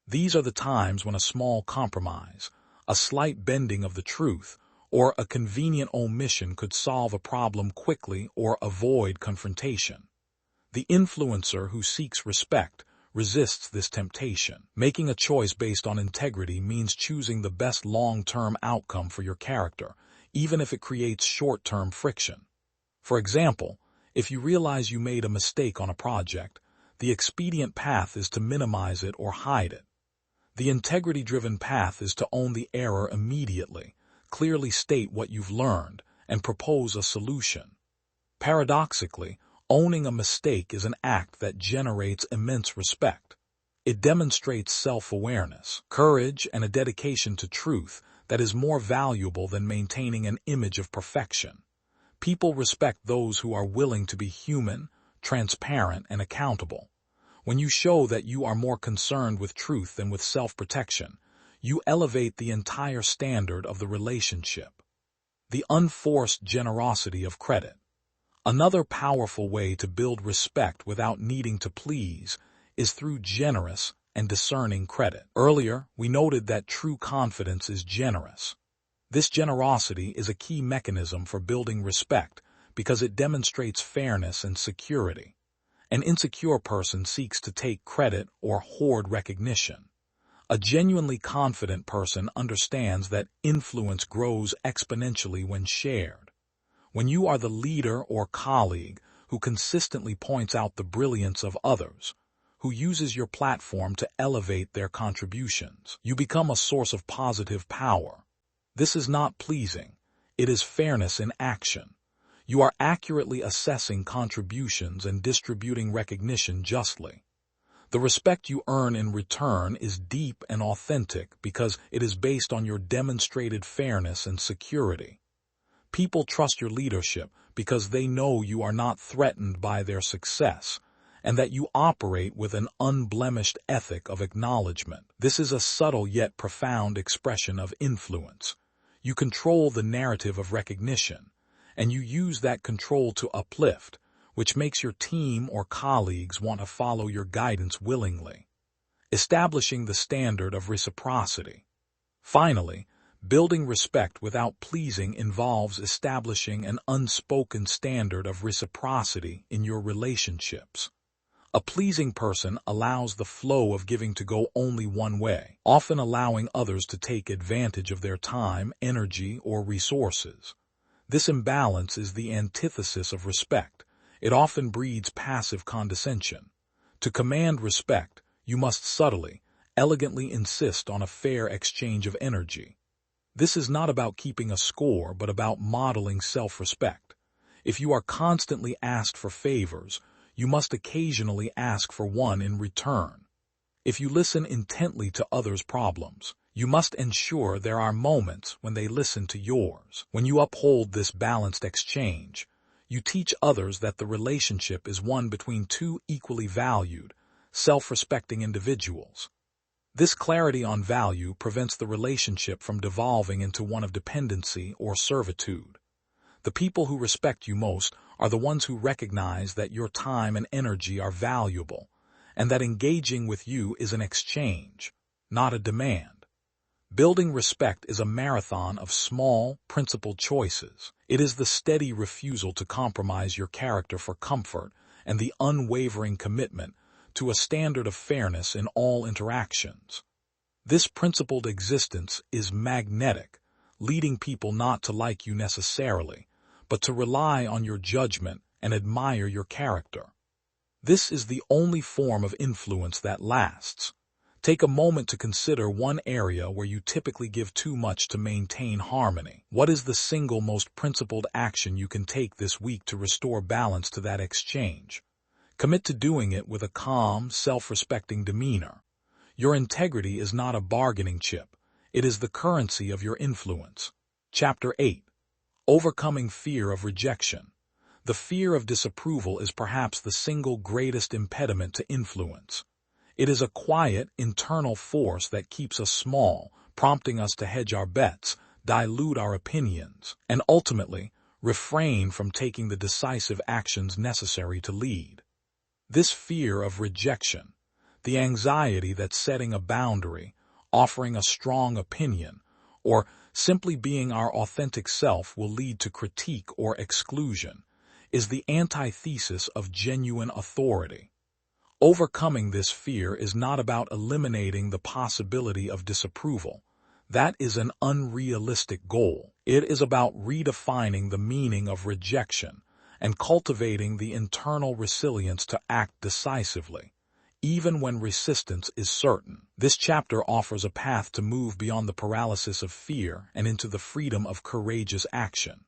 These are the times when a small compromise, a slight bending of the truth, or a convenient omission could solve a problem quickly or avoid confrontation. The influencer who seeks respect resists this temptation. Making a choice based on integrity means choosing the best long-term outcome for your character, even if it creates short-term friction. For example, if you realize you made a mistake on a project, the expedient path is to minimize it or hide it. The integrity-driven path is to own the error immediately, clearly state what you've learned, and propose a solution. Paradoxically, owning a mistake is an act that generates immense respect. It demonstrates self-awareness, courage, and a dedication to truth that is more valuable than maintaining an image of perfection. People respect those who are willing to be human, transparent, and accountable. When you show that you are more concerned with truth than with self-protection, you elevate the entire standard of the relationship. The unforced generosity of credit. Another powerful way to build respect without needing to please is through generous and discerning credit. Earlier, we noted that true confidence is generous. This generosity is a key mechanism for building respect because it demonstrates fairness and security. An insecure person seeks to take credit or hoard recognition. A genuinely confident person understands that influence grows exponentially when shared. When you are the leader or colleague who consistently points out the brilliance of others, who uses your platform to elevate their contributions, you become a source of positive power. This is not pleasing. It is fairness in action. You are accurately assessing contributions and distributing recognition justly. The respect you earn in return is deep and authentic because it is based on your demonstrated fairness and security. People trust your leadership because they know you are not threatened by their success and that you operate with an unblemished ethic of acknowledgement. This is a subtle yet profound expression of influence. You control the narrative of recognition, and you use that control to uplift, which makes your team or colleagues want to follow your guidance willingly. Establishing the standard of reciprocity. Finally, building respect without pleasing involves establishing an unspoken standard of reciprocity in your relationships. A pleasing person allows the flow of giving to go only one way, often allowing others to take advantage of their time, energy, or resources. This imbalance is the antithesis of respect. It often breeds passive condescension. To command respect, you must subtly, elegantly insist on a fair exchange of energy. This is not about keeping a score, but about modeling self-respect. If you are constantly asked for favors, you must occasionally ask for one in return. If you listen intently to others' problems, you must ensure there are moments when they listen to yours. When you uphold this balanced exchange, you teach others that the relationship is one between two equally valued, self-respecting individuals. This clarity on value prevents the relationship from devolving into one of dependency or servitude. The people who respect you most are the ones who recognize that your time and energy are valuable, and that engaging with you is an exchange, not a demand. Building respect is a marathon of small, principled choices. It is the steady refusal to compromise your character for comfort and the unwavering commitment to a standard of fairness in all interactions. This principled existence is magnetic, leading people not to like you necessarily, but to rely on your judgment and admire your character. This is the only form of influence that lasts. Take a moment to consider one area where you typically give too much to maintain harmony. What is the single most principled action you can take this week to restore balance to that exchange? Commit to doing it with a calm, self-respecting demeanor. Your integrity is not a bargaining chip. It is the currency of your influence. Chapter 8. Overcoming fear of rejection. The fear of disapproval is perhaps the single greatest impediment to influence. It is a quiet, internal force that keeps us small, prompting us to hedge our bets, dilute our opinions, and ultimately refrain from taking the decisive actions necessary to lead. This fear of rejection, the anxiety that setting a boundary, offering a strong opinion, or simply being our authentic self will lead to critique or exclusion, is the antithesis of genuine authority. Overcoming this fear is not about eliminating the possibility of disapproval. That is an unrealistic goal. It is about redefining the meaning of rejection and cultivating the internal resilience to act decisively, even when resistance is certain. This chapter offers a path to move beyond the paralysis of fear and into the freedom of courageous action.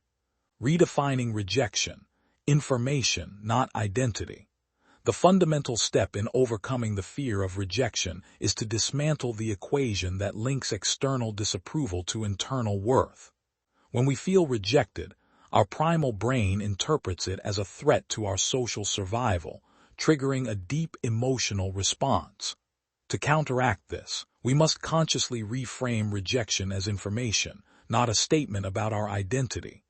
Redefining rejection, information, not identity. The fundamental step in overcoming the fear of rejection is to dismantle the equation that links external disapproval to internal worth. When we feel rejected, our primal brain interprets it as a threat to our social survival, triggering a deep emotional response. To counteract this, we must consciously reframe rejection as information, not a statement about our identity.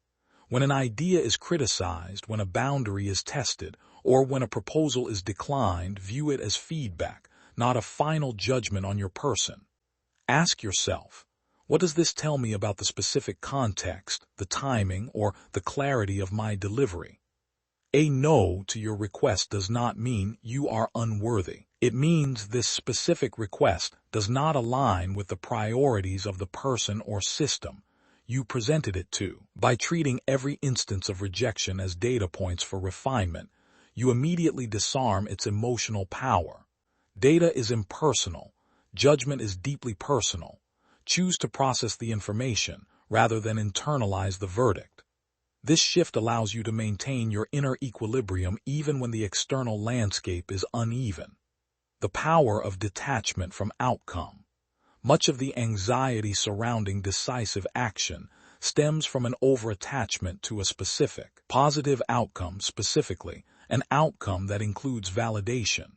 When an idea is criticized, when a boundary is tested, or when a proposal is declined, view it as feedback, not a final judgment on your person. Ask yourself, what does this tell me about the specific context, the timing, or the clarity of my delivery? A no to your request does not mean you are unworthy. It means this specific request does not align with the priorities of the person or system you presented it to. By treating every instance of rejection as data points for refinement, you immediately disarm its emotional power. Data is impersonal. Judgment is deeply personal. Choose to process the information rather than internalize the verdict. This shift allows you to maintain your inner equilibrium even when the external landscape is uneven. The power of detachment from outcome. Much of the anxiety surrounding decisive action stems from an overattachment to a specific, positive outcome, specifically an outcome that includes validation.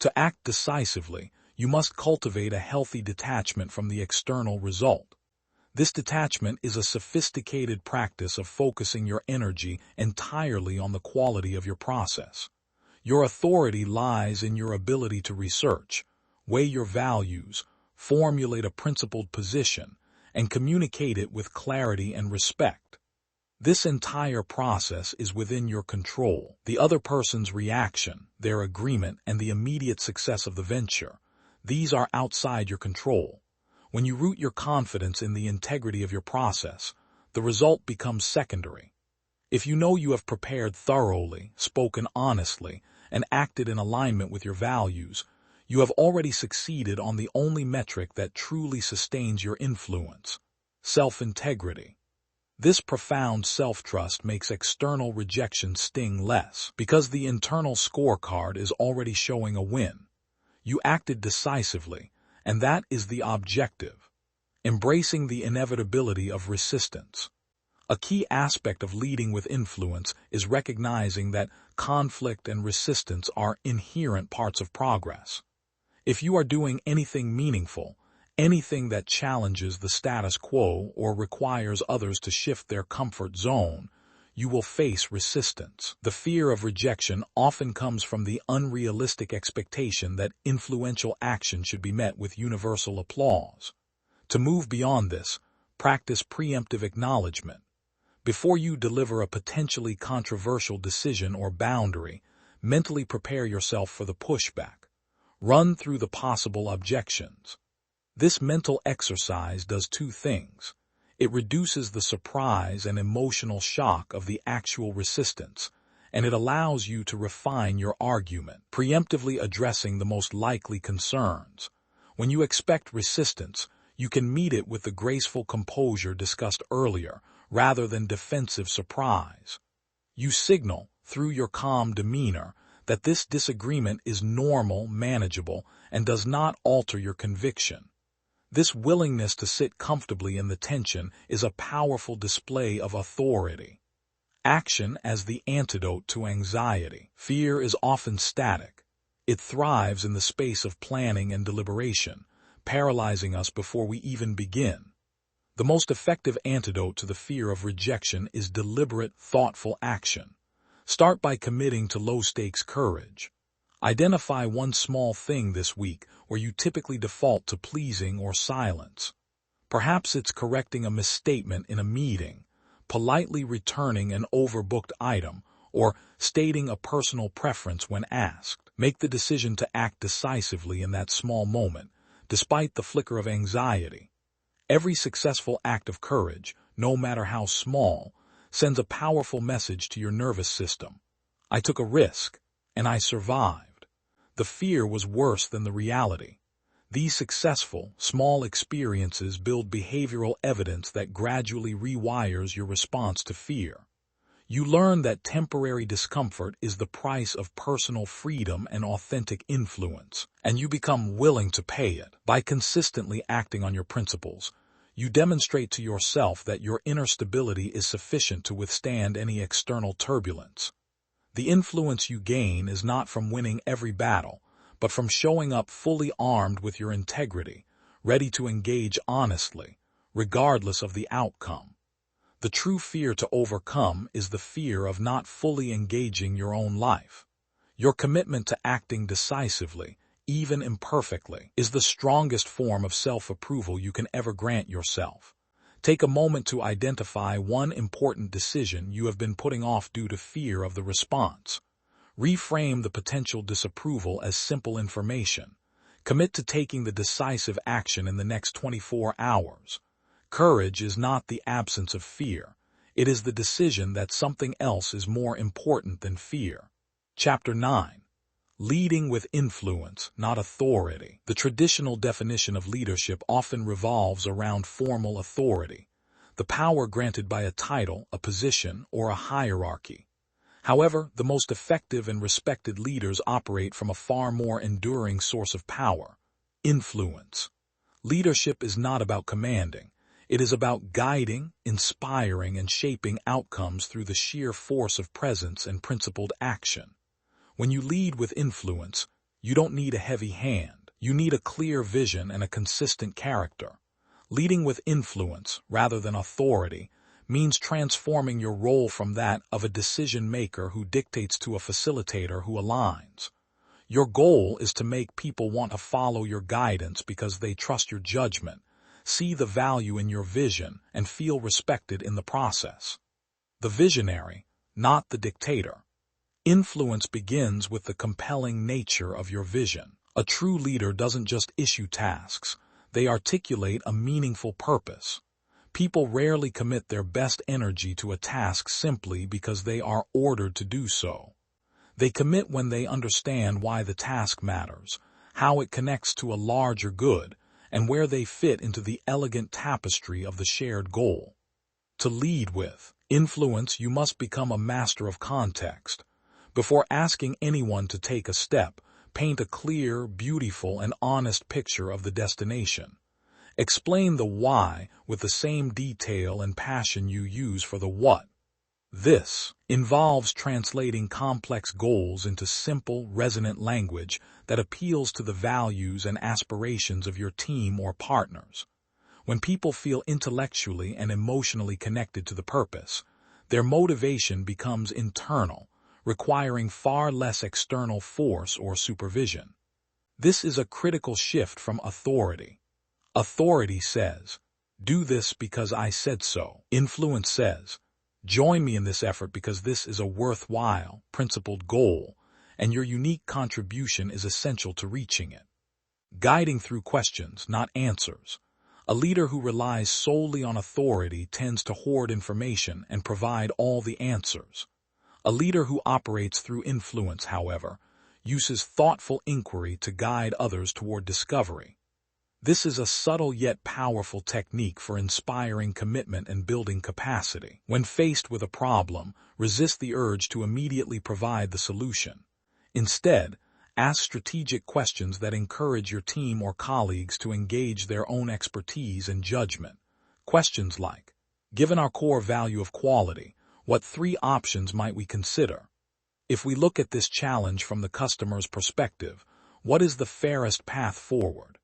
To act decisively, you must cultivate a healthy detachment from the external result. This detachment is a sophisticated practice of focusing your energy entirely on the quality of your process. Your authority lies in your ability to research, weigh your values, formulate a principled position, and communicate it with clarity and respect. This entire process is within your control. The other person's reaction, their agreement, and the immediate success of the venture, these are outside your control. When you root your confidence in the integrity of your process, the result becomes secondary. If you know you have prepared thoroughly, spoken honestly, and acted in alignment with your values, you have already succeeded on the only metric that truly sustains your influence: self-integrity. This profound self-trust makes external rejection sting less, because the internal scorecard is already showing a win. You acted decisively, and that is the objective. Embracing the inevitability of resistance. A key aspect of leading with influence is recognizing that conflict and resistance are inherent parts of progress. If you are doing anything meaningful, anything that challenges the status quo or requires others to shift their comfort zone, you will face resistance. The fear of rejection often comes from the unrealistic expectation that influential action should be met with universal applause. To move beyond this, practice preemptive acknowledgement. Before you deliver a potentially controversial decision or boundary, mentally prepare yourself for the pushback. Run through the possible objections. This mental exercise does two things. It reduces the surprise and emotional shock of the actual resistance, and it allows you to refine your argument, preemptively addressing the most likely concerns. When you expect resistance, you can meet it with the graceful composure discussed earlier, rather than defensive surprise. You signal, through your calm demeanor, that this disagreement is normal, manageable, and does not alter your conviction. This willingness to sit comfortably in the tension is a powerful display of authority. Action as the antidote to anxiety. Fear is often static. It thrives in the space of planning and deliberation, paralyzing us before we even begin. The most effective antidote to the fear of rejection is deliberate, thoughtful action. Start by committing to low-stakes courage. Identify one small thing this week where you typically default to pleasing or silence. Perhaps it's correcting a misstatement in a meeting, politely returning an overbooked item, or stating a personal preference when asked. Make the decision to act decisively in that small moment, despite the flicker of anxiety. Every successful act of courage, no matter how small, sends a powerful message to your nervous system. I took a risk, and I survived. The fear was worse than the reality. These successful, small experiences build behavioral evidence that gradually rewires your response to fear. You learn that temporary discomfort is the price of personal freedom and authentic influence, and you become willing to pay it. By consistently acting on your principles, you demonstrate to yourself that your inner stability is sufficient to withstand any external turbulence. The influence you gain is not from winning every battle, but from showing up fully armed with your integrity, ready to engage honestly, regardless of the outcome. The true fear to overcome is the fear of not fully engaging your own life. Your commitment to acting decisively, even imperfectly, is the strongest form of self-approval you can ever grant yourself. Take a moment to identify one important decision you have been putting off due to fear of the response. Reframe the potential disapproval as simple information. Commit to taking the decisive action in the next 24 hours. Courage is not the absence of fear. It is the decision that something else is more important than fear. Chapter 9. Leading with influence, not authority. The traditional definition of leadership often revolves around formal authority, the power granted by a title, a position, or a hierarchy. However, the most effective and respected leaders operate from a far more enduring source of power: influence. Leadership is not about commanding. It is about guiding, inspiring, and shaping outcomes through the sheer force of presence and principled action. When you lead with influence, you don't need a heavy hand. You need a clear vision and a consistent character. Leading with influence, rather than authority, means transforming your role from that of a decision-maker who dictates to a facilitator who aligns. Your goal is to make people want to follow your guidance because they trust your judgment, see the value in your vision, and feel respected in the process. The visionary, not the dictator. Influence begins with the compelling nature of your vision. A true leader doesn't just issue tasks. They articulate a meaningful purpose. People rarely commit their best energy to a task simply because they are ordered to do so. They commit when they understand why the task matters, how it connects to a larger good, and where they fit into the elegant tapestry of the shared goal. To lead with influence, you must become a master of context. Before asking anyone to take a step, paint a clear, beautiful, and honest picture of the destination. Explain the why with the same detail and passion you use for the what. This involves translating complex goals into simple, resonant language that appeals to the values and aspirations of your team or partners. When people feel intellectually and emotionally connected to the purpose, their motivation becomes internal, requiring far less external force or supervision. This is a critical shift from authority. Authority says, "Do this because I said so." Influence says, "Join me in this effort because this is a worthwhile, principled goal, and your unique contribution is essential to reaching it." Guiding through questions, not answers. A leader who relies solely on authority tends to hoard information and provide all the answers. A leader who operates through influence, however, uses thoughtful inquiry to guide others toward discovery. This is a subtle yet powerful technique for inspiring commitment and building capacity. When faced with a problem, resist the urge to immediately provide the solution. Instead, ask strategic questions that encourage your team or colleagues to engage their own expertise and judgment. Questions like, "Given our core value of quality, what 3 options might we consider? If we look at this challenge from the customer's perspective, what is the fairest path forward?"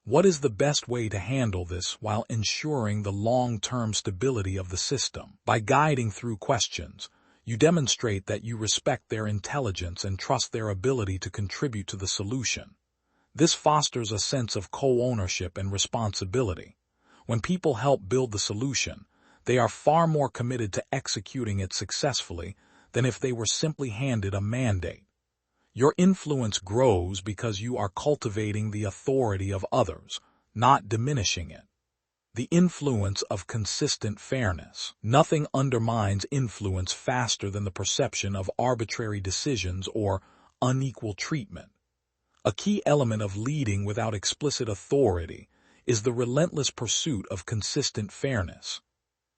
What is the best way to handle this while ensuring the long-term stability of the system? By guiding through questions, you demonstrate that you respect their intelligence and trust their ability to contribute to the solution. This fosters a sense of co-ownership and responsibility. When people help build the solution, they are far more committed to executing it successfully than if they were simply handed a mandate. Your influence grows because you are cultivating the authority of others, not diminishing it. The influence of consistent fairness. Nothing undermines influence faster than the perception of arbitrary decisions or unequal treatment. A key element of leading without explicit authority is the relentless pursuit of consistent fairness.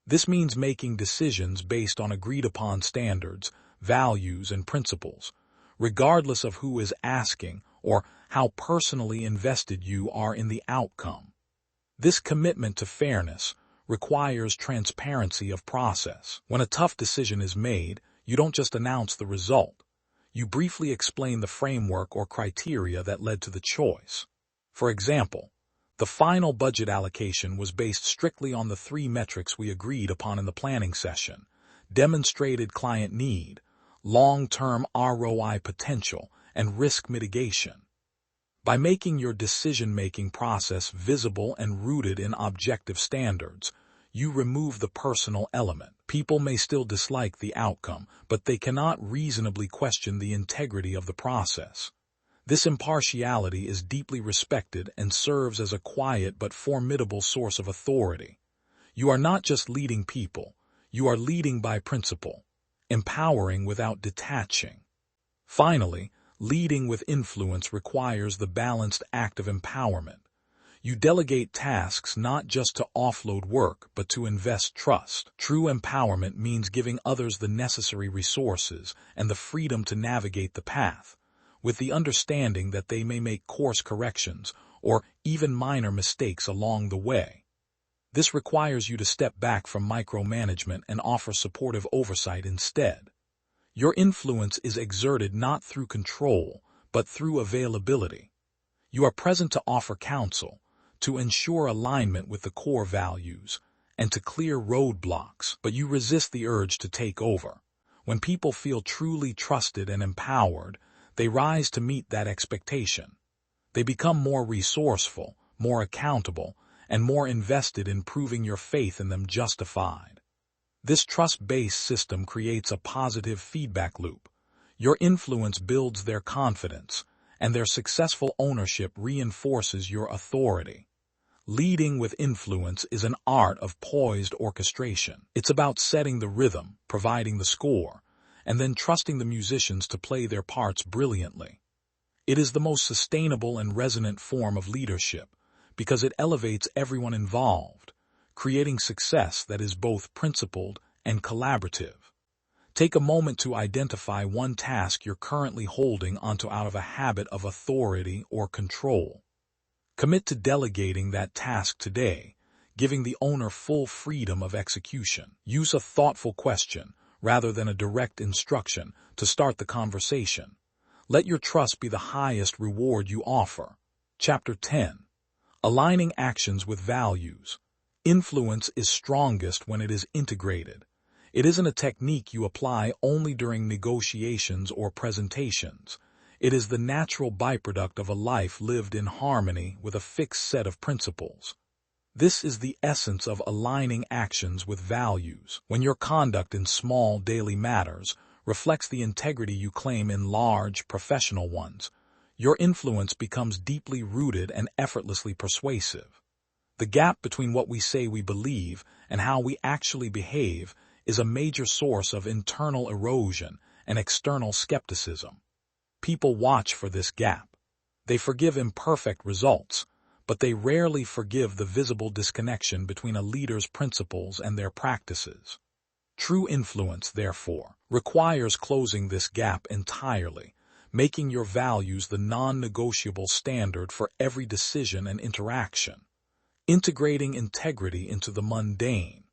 This means making decisions based on agreed-upon standards, values, and principles, regardless of who is asking or how personally invested you are in the outcome. This commitment to fairness requires transparency of process. When a tough decision is made, you don't just announce the result. You briefly explain the framework or criteria that led to the choice. For example, the final budget allocation was based strictly on the 3 metrics we agreed upon in the planning session: demonstrated client need, long-term ROI potential, and risk mitigation. By making your decision-making process visible and rooted in objective standards, you remove the personal element. People may still dislike the outcome, but they cannot reasonably question the integrity of the process. This impartiality is deeply respected and serves as a quiet but formidable source of authority. You are not just leading people, you are leading by principle, empowering without detaching. Finally, leading with influence requires the balanced act of empowerment. You delegate tasks not just to offload work, but to invest trust. True empowerment means giving others the necessary resources and the freedom to navigate the path, with the understanding that they may make course corrections or even minor mistakes along the way. This requires you to step back from micromanagement and offer supportive oversight instead. Your influence is exerted not through control, but through availability. You are present to offer counsel, to ensure alignment with the core values, and to clear roadblocks, but you resist the urge to take over. When people feel truly trusted and empowered, they rise to meet that expectation. They become more resourceful, more accountable, and more invested in proving your faith in them justified. This trust-based system creates a positive feedback loop. Your influence builds their confidence, and their successful ownership reinforces your authority. Leading with influence is an art of poised orchestration. It's about setting the rhythm, providing the score, and then trusting the musicians to play their parts brilliantly. It is the most sustainable and resonant form of leadership because it elevates everyone involved, creating success that is both principled and collaborative. Take a moment to identify one task you're currently holding onto out of a habit of authority or control. Commit to delegating that task today, giving the owner full freedom of execution. Use a thoughtful question, rather than a direct instruction, to start the conversation. Let your trust be the highest reward you offer. Chapter 10. Aligning actions with values. Influence is strongest when it is integrated. It isn't a technique you apply only during negotiations or presentations. It is the natural byproduct of a life lived in harmony with a fixed set of principles. This is the essence of aligning actions with values. When your conduct in small daily matters reflects the integrity you claim in large professional ones, your influence becomes deeply rooted and effortlessly persuasive. The gap between what we say we believe and how we actually behave is a major source of internal erosion and external skepticism. People watch for this gap. They forgive imperfect results, but they rarely forgive the visible disconnection between a leader's principles and their practices. True influence, therefore, requires closing this gap entirely, making your values the non-negotiable standard for every decision and interaction. Integrating integrity into the mundane.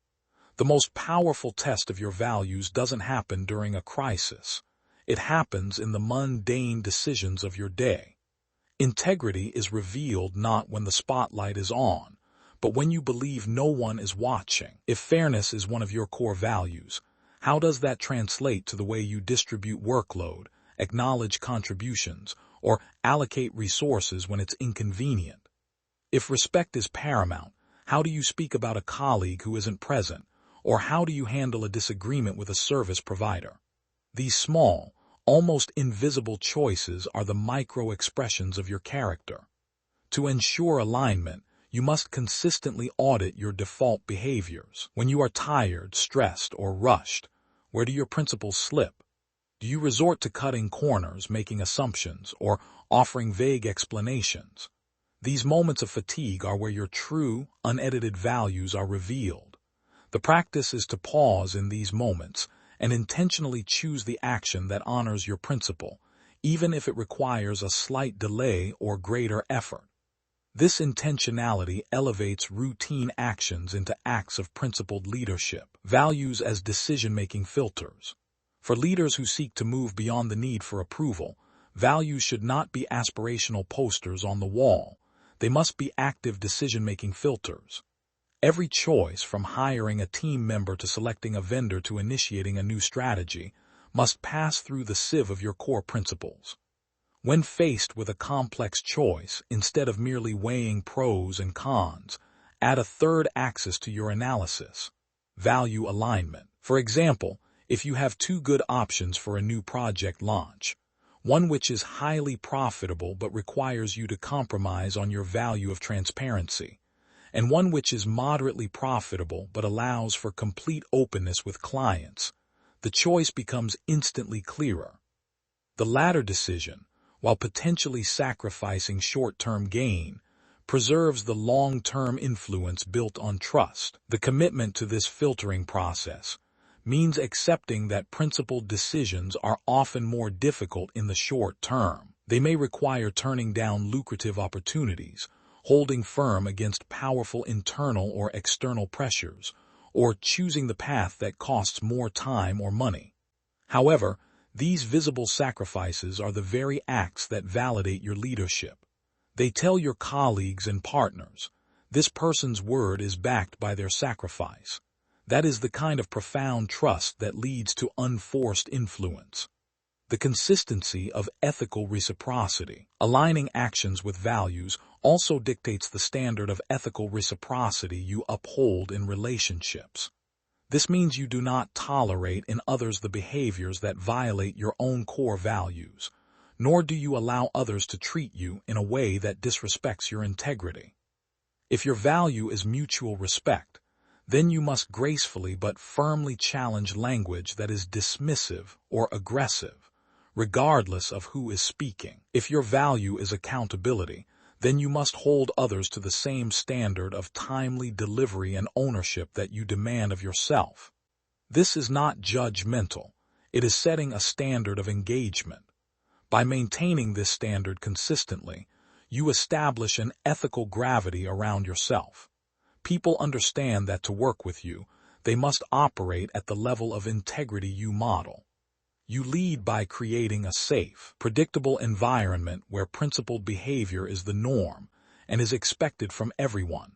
The most powerful test of your values doesn't happen during a crisis. It happens in the mundane decisions of your day. Integrity is revealed not when the spotlight is on, but when you believe no one is watching. If fairness is one of your core values, how does that translate to the way you distribute workload, acknowledge contributions, or allocate resources when it's inconvenient? If respect is paramount, how do you speak about a colleague who isn't present, or how do you handle a disagreement with a service provider? These small, almost invisible choices are the micro-expressions of your character. To ensure alignment, you must consistently audit your default behaviors. When you are tired, stressed, or rushed, where do your principles slip? Do you resort to cutting corners, making assumptions, or offering vague explanations? These moments of fatigue are where your true, unedited values are revealed. The practice is to pause in these moments and intentionally choose the action that honors your principle, even if it requires a slight delay or greater effort. This intentionality elevates routine actions into acts of principled leadership. Values as decision-making filters. For leaders who seek to move beyond the need for approval, values should not be aspirational posters on the wall. They must be active decision-making filters. Every choice, from hiring a team member to selecting a vendor to initiating a new strategy, must pass through the sieve of your core principles. When faced with a complex choice, instead of merely weighing pros and cons, add a third axis to your analysis: value alignment. For example, if you have two good options for a new project launch, one which is highly profitable but requires you to compromise on your value of transparency, and one which is moderately profitable but allows for complete openness with clients, the choice becomes instantly clearer. The latter decision, while potentially sacrificing short-term gain, preserves the long-term influence built on trust. The commitment to this filtering process means accepting that principled decisions are often more difficult in the short term. They may require turning down lucrative opportunities, holding firm against powerful internal or external pressures, or choosing the path that costs more time or money. However, these visible sacrifices are the very acts that validate your leadership. They tell your colleagues and partners, this person's word is backed by their sacrifice. That is the kind of profound trust that leads to unforced influence. The consistency of ethical reciprocity. Aligning actions with values also dictates the standard of ethical reciprocity you uphold in relationships. This means you do not tolerate in others the behaviors that violate your own core values, nor do you allow others to treat you in a way that disrespects your integrity. If your value is mutual respect, then you must gracefully but firmly challenge language that is dismissive or aggressive, regardless of who is speaking. If your value is accountability, then you must hold others to the same standard of timely delivery and ownership that you demand of yourself. This is not judgmental. It is setting a standard of engagement. By maintaining this standard consistently, you establish an ethical gravity around yourself. People understand that to work with you, they must operate at the level of integrity you model. You lead by creating a safe, predictable environment where principled behavior is the norm and is expected from everyone.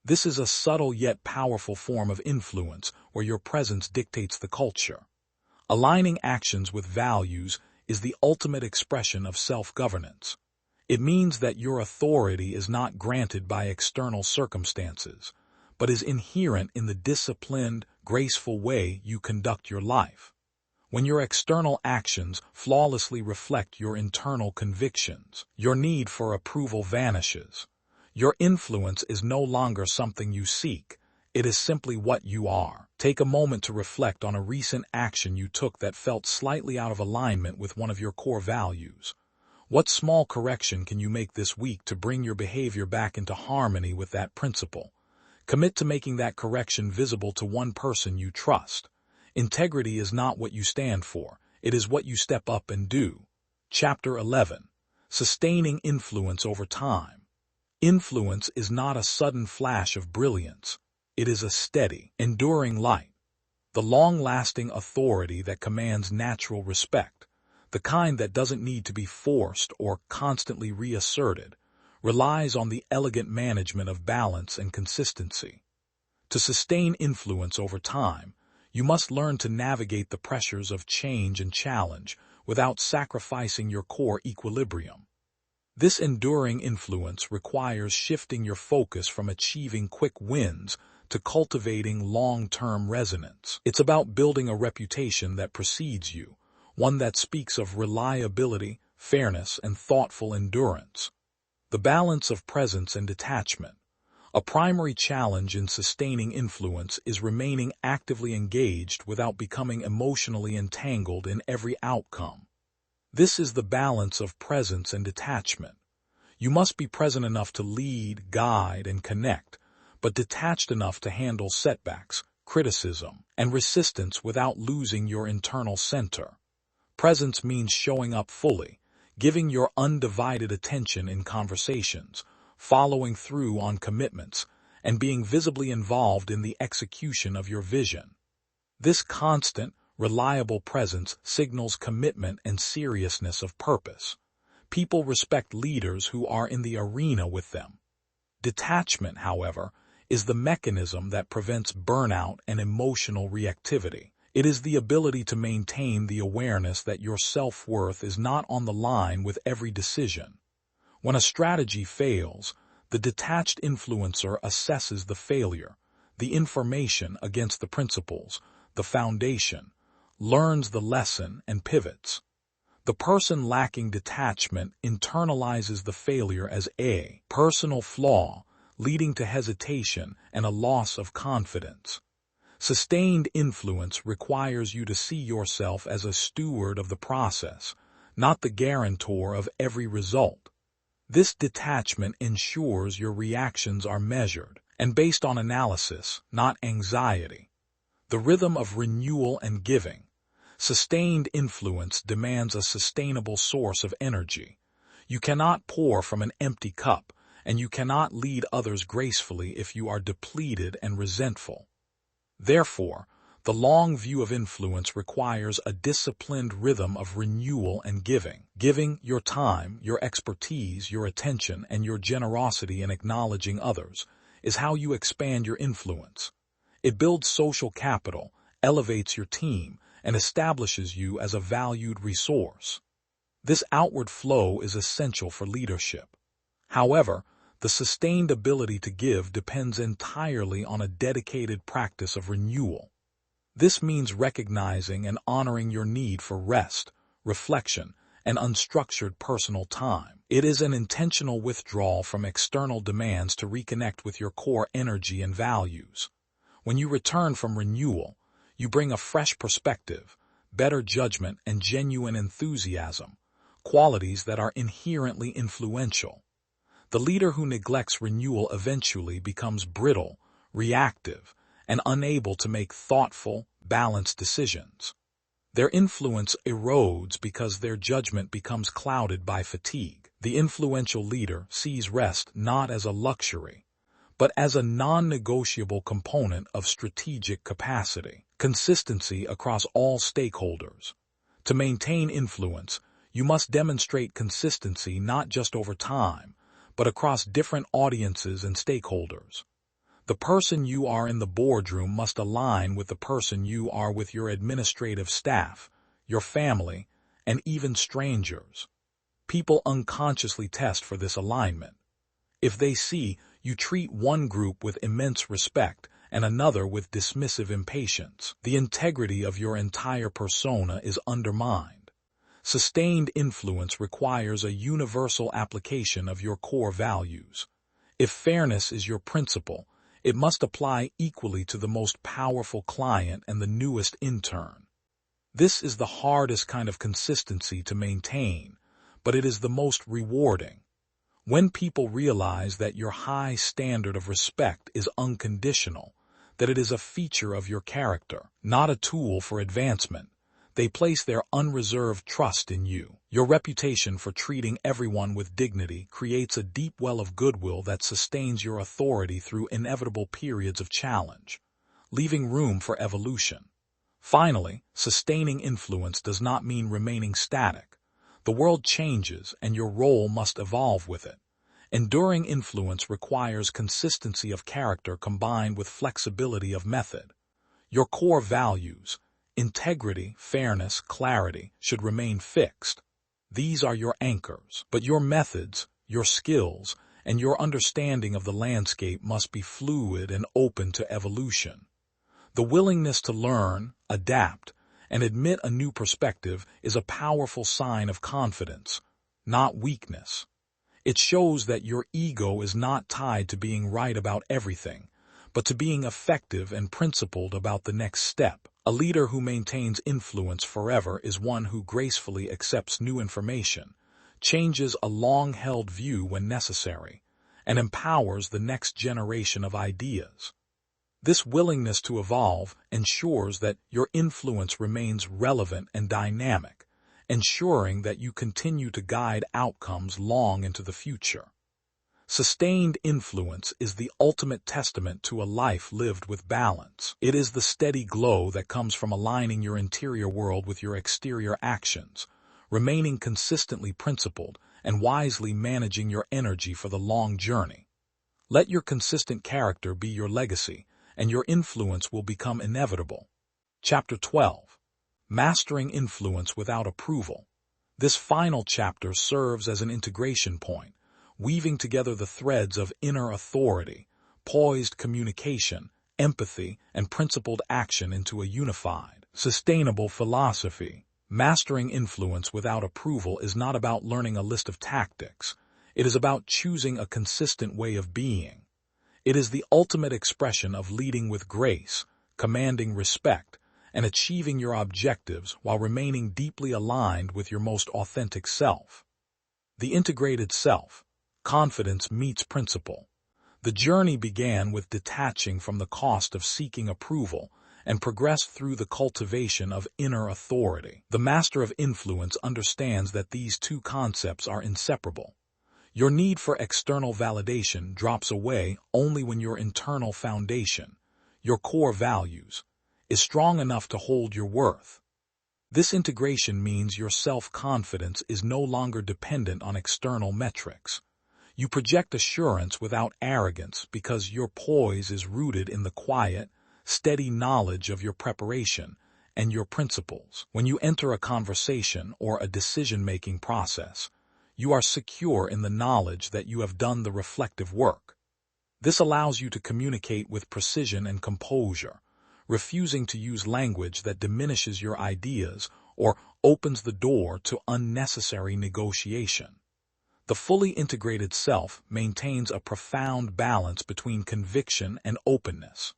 This is a subtle yet powerful form of influence where your presence dictates the culture. Aligning actions with values is the ultimate expression of self-governance. It means that your authority is not granted by external circumstances, but is inherent in the disciplined, graceful way you conduct your life. When your external actions flawlessly reflect your internal convictions, your need for approval vanishes. Your influence is no longer something you seek. It is simply what you are. Take a moment to reflect on a recent action you took that felt slightly out of alignment with one of your core values. What small correction can you make this week to bring your behavior back into harmony with that principle? Commit to making that correction visible to one person you trust. Integrity is not what you stand for, it is what you step up and do. Chapter 11. Sustaining influence over time. Influence is not a sudden flash of brilliance. It is a steady, enduring light. The long-lasting authority that commands natural respect. the kind that doesn't need to be forced or constantly reasserted, relies on the elegant management of balance and consistency. To sustain influence over time, you must learn to navigate the pressures of change and challenge without sacrificing your core equilibrium. This enduring influence requires shifting your focus from achieving quick wins to cultivating long-term resonance. It's about building a reputation that precedes you, one that speaks of reliability, fairness, and thoughtful endurance. The balance of presence and detachment. A primary challenge in sustaining influence is remaining actively engaged without becoming emotionally entangled in every outcome. This is the balance of presence and detachment. You must be present enough to lead, guide, and connect, but detached enough to handle setbacks, criticism, and resistance without losing your internal center. Presence means showing up fully, giving your undivided attention in conversations, following through on commitments, and being visibly involved in the execution of your vision. This constant, reliable presence signals commitment and seriousness of purpose. People respect leaders who are in the arena with them. Detachment, however, is the mechanism that prevents burnout and emotional reactivity. It is the ability to maintain the awareness that your self-worth is not on the line with every decision. When a strategy fails, the detached influencer assesses the failure, the information against the principles, the foundation, learns the lesson, and pivots. The person lacking detachment internalizes the failure as a personal flaw, leading to hesitation and a loss of confidence. Sustained influence requires you to see yourself as a steward of the process, not the guarantor of every result. This detachment ensures your reactions are measured and based on analysis, not anxiety. The rhythm of renewal and giving. Sustained influence demands a sustainable source of energy. You cannot pour from an empty cup, and you cannot lead others gracefully if you are depleted and resentful. Therefore, the long view of influence requires a disciplined rhythm of renewal and giving. Giving your time, your expertise, your attention, and your generosity in acknowledging others is how you expand your influence. It builds social capital, elevates your team, and establishes you as a valued resource. This outward flow is essential for leadership. However, the sustained ability to give depends entirely on a dedicated practice of renewal. This means recognizing and honoring your need for rest, reflection, and unstructured personal time. It is an intentional withdrawal from external demands to reconnect with your core energy and values. When you return from renewal, you bring a fresh perspective, better judgment, and genuine enthusiasm, qualities that are inherently influential. The leader who neglects renewal eventually becomes brittle, reactive, and unable to make thoughtful, balanced decisions. Their influence erodes because their judgment becomes clouded by fatigue. The influential leader sees rest not as a luxury, but as a non-negotiable component of strategic capacity. Consistency across all stakeholders. To maintain influence, you must demonstrate consistency not just over time, but across different audiences and stakeholders. The person you are in the boardroom must align with the person you are with your administrative staff, your family, and even strangers. People unconsciously test for this alignment. If they see you treat one group with immense respect and another with dismissive impatience, the integrity of your entire persona is undermined. Sustained influence requires a universal application of your core values. If fairness is your principle, it must apply equally to the most powerful client and the newest intern. This is the hardest kind of consistency to maintain, but it is the most rewarding. When people realize that your high standard of respect is unconditional, that it is a feature of your character, not a tool for advancement, they place their unreserved trust in you. Your reputation for treating everyone with dignity creates a deep well of goodwill that sustains your authority through inevitable periods of challenge, leaving room for evolution. Finally, sustaining influence does not mean remaining static. The world changes and your role must evolve with it. Enduring influence requires consistency of character combined with flexibility of method. Your core values, integrity, fairness, clarity, should remain fixed. These are your anchors, but your methods, your skills, and your understanding of the landscape must be fluid and open to evolution. The willingness to learn, adapt, and admit a new perspective is a powerful sign of confidence, not weakness. It shows that your ego is not tied to being right about everything, but to being effective and principled about the next step. A leader who maintains influence forever is one who gracefully accepts new information, changes a long-held view when necessary, and empowers the next generation of ideas. This willingness to evolve ensures that your influence remains relevant and dynamic, ensuring that you continue to guide outcomes long into the future. Sustained influence is the ultimate testament to a life lived with balance. It is the steady glow that comes from aligning your interior world with your exterior actions, remaining consistently principled, and wisely managing your energy for the long journey. Let your consistent character be your legacy, and your influence will become inevitable. Chapter 12. Mastering Influence Without Approval. This final chapter serves as an integration point, weaving together the threads of inner authority, poised communication, empathy, and principled action into a unified, sustainable philosophy. Mastering influence without approval is not about learning a list of tactics. It is about choosing a consistent way of being. It is the ultimate expression of leading with grace, commanding respect, and achieving your objectives while remaining deeply aligned with your most authentic self. The integrated self. Confidence meets principle. The journey began with detaching from the cost of seeking approval and progressed through the cultivation of inner authority. The master of influence understands that these two concepts are inseparable. Your need for external validation drops away only when your internal foundation, your core values, is strong enough to hold your worth. This integration means your self-confidence is no longer dependent on external metrics. You project assurance without arrogance because your poise is rooted in the quiet, steady knowledge of your preparation and your principles. When you enter a conversation or a decision-making process, you are secure in the knowledge that you have done the reflective work. This allows you to communicate with precision and composure, refusing to use language that diminishes your ideas or opens the door to unnecessary negotiation. The fully integrated self maintains a profound balance between conviction and openness.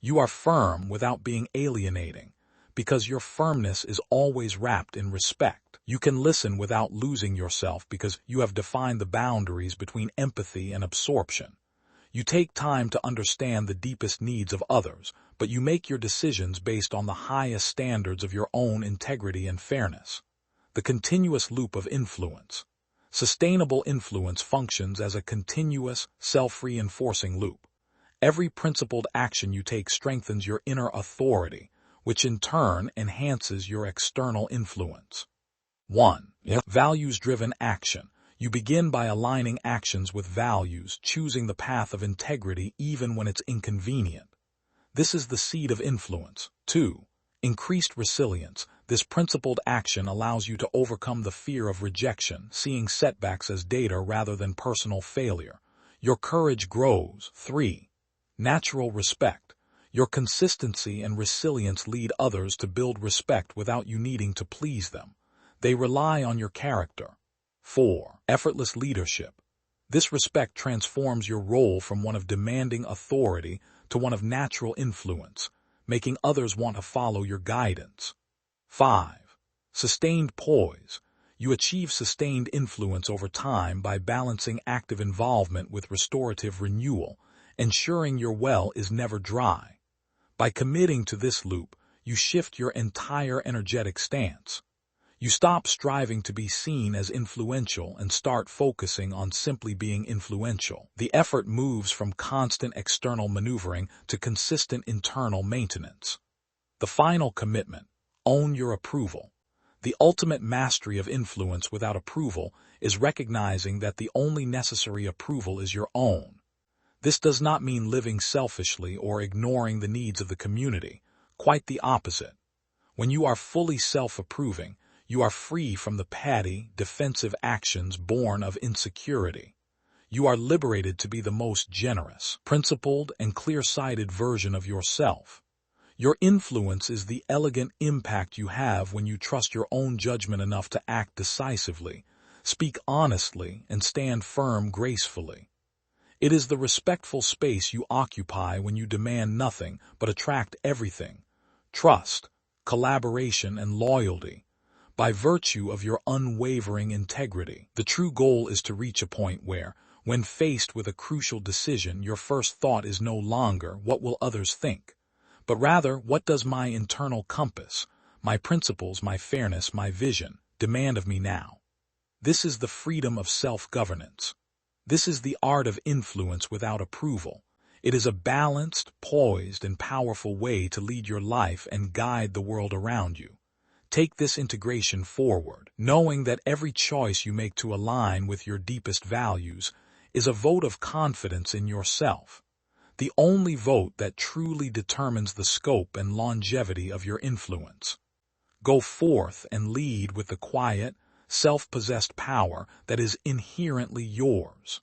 You are firm without being alienating, because your firmness is always wrapped in respect. You can listen without losing yourself because you have defined the boundaries between empathy and absorption. You take time to understand the deepest needs of others, but you make your decisions based on the highest standards of your own integrity and fairness. The continuous loop of influence. Sustainable influence functions as a continuous, self-reinforcing loop. Every principled action you take strengthens your inner authority, which in turn enhances your external influence. 1. Values-driven action. You begin by aligning actions with values, choosing the path of integrity even when it's inconvenient. This is the seed of influence. 2. Increased resilience. This principled action allows you to overcome the fear of rejection, seeing setbacks as data rather than personal failure. Your courage grows. 3. Natural respect. Your consistency and resilience lead others to build respect without you needing to please them. They rely on your character. 4. Effortless leadership. This respect transforms your role from one of demanding authority to one of natural influence, making others want to follow your guidance. 5. Sustained poise. You achieve sustained influence over time by balancing active involvement with restorative renewal, ensuring your well is never dry. By committing to this loop, you shift your entire energetic stance. You stop striving to be seen as influential and start focusing on simply being influential. The effort moves from constant external maneuvering to consistent internal maintenance. The final commitment: own your approval. The ultimate mastery of influence without approval is recognizing that the only necessary approval is your own. This does not mean living selfishly or ignoring the needs of the community. Quite the opposite. When you are fully self-approving, you are free from the petty, defensive actions born of insecurity. You are liberated to be the most generous, principled, and clear-sighted version of yourself. Your influence is the elegant impact you have when you trust your own judgment enough to act decisively, speak honestly, and stand firm gracefully. It is the respectful space you occupy when you demand nothing but attract everything: trust, collaboration, and loyalty. By virtue of your unwavering integrity, the true goal is to reach a point where, when faced with a crucial decision, your first thought is no longer, "What will others think?" but rather, "What does my internal compass, my principles, my fairness, my vision, demand of me now?" This is the freedom of self-governance. This is the art of influence without approval. It is a balanced, poised, and powerful way to lead your life and guide the world around you. Take this integration forward, knowing that every choice you make to align with your deepest values is a vote of confidence in yourself. The only vote that truly determines the scope and longevity of your influence. Go forth and lead with the quiet, self-possessed power that is inherently yours.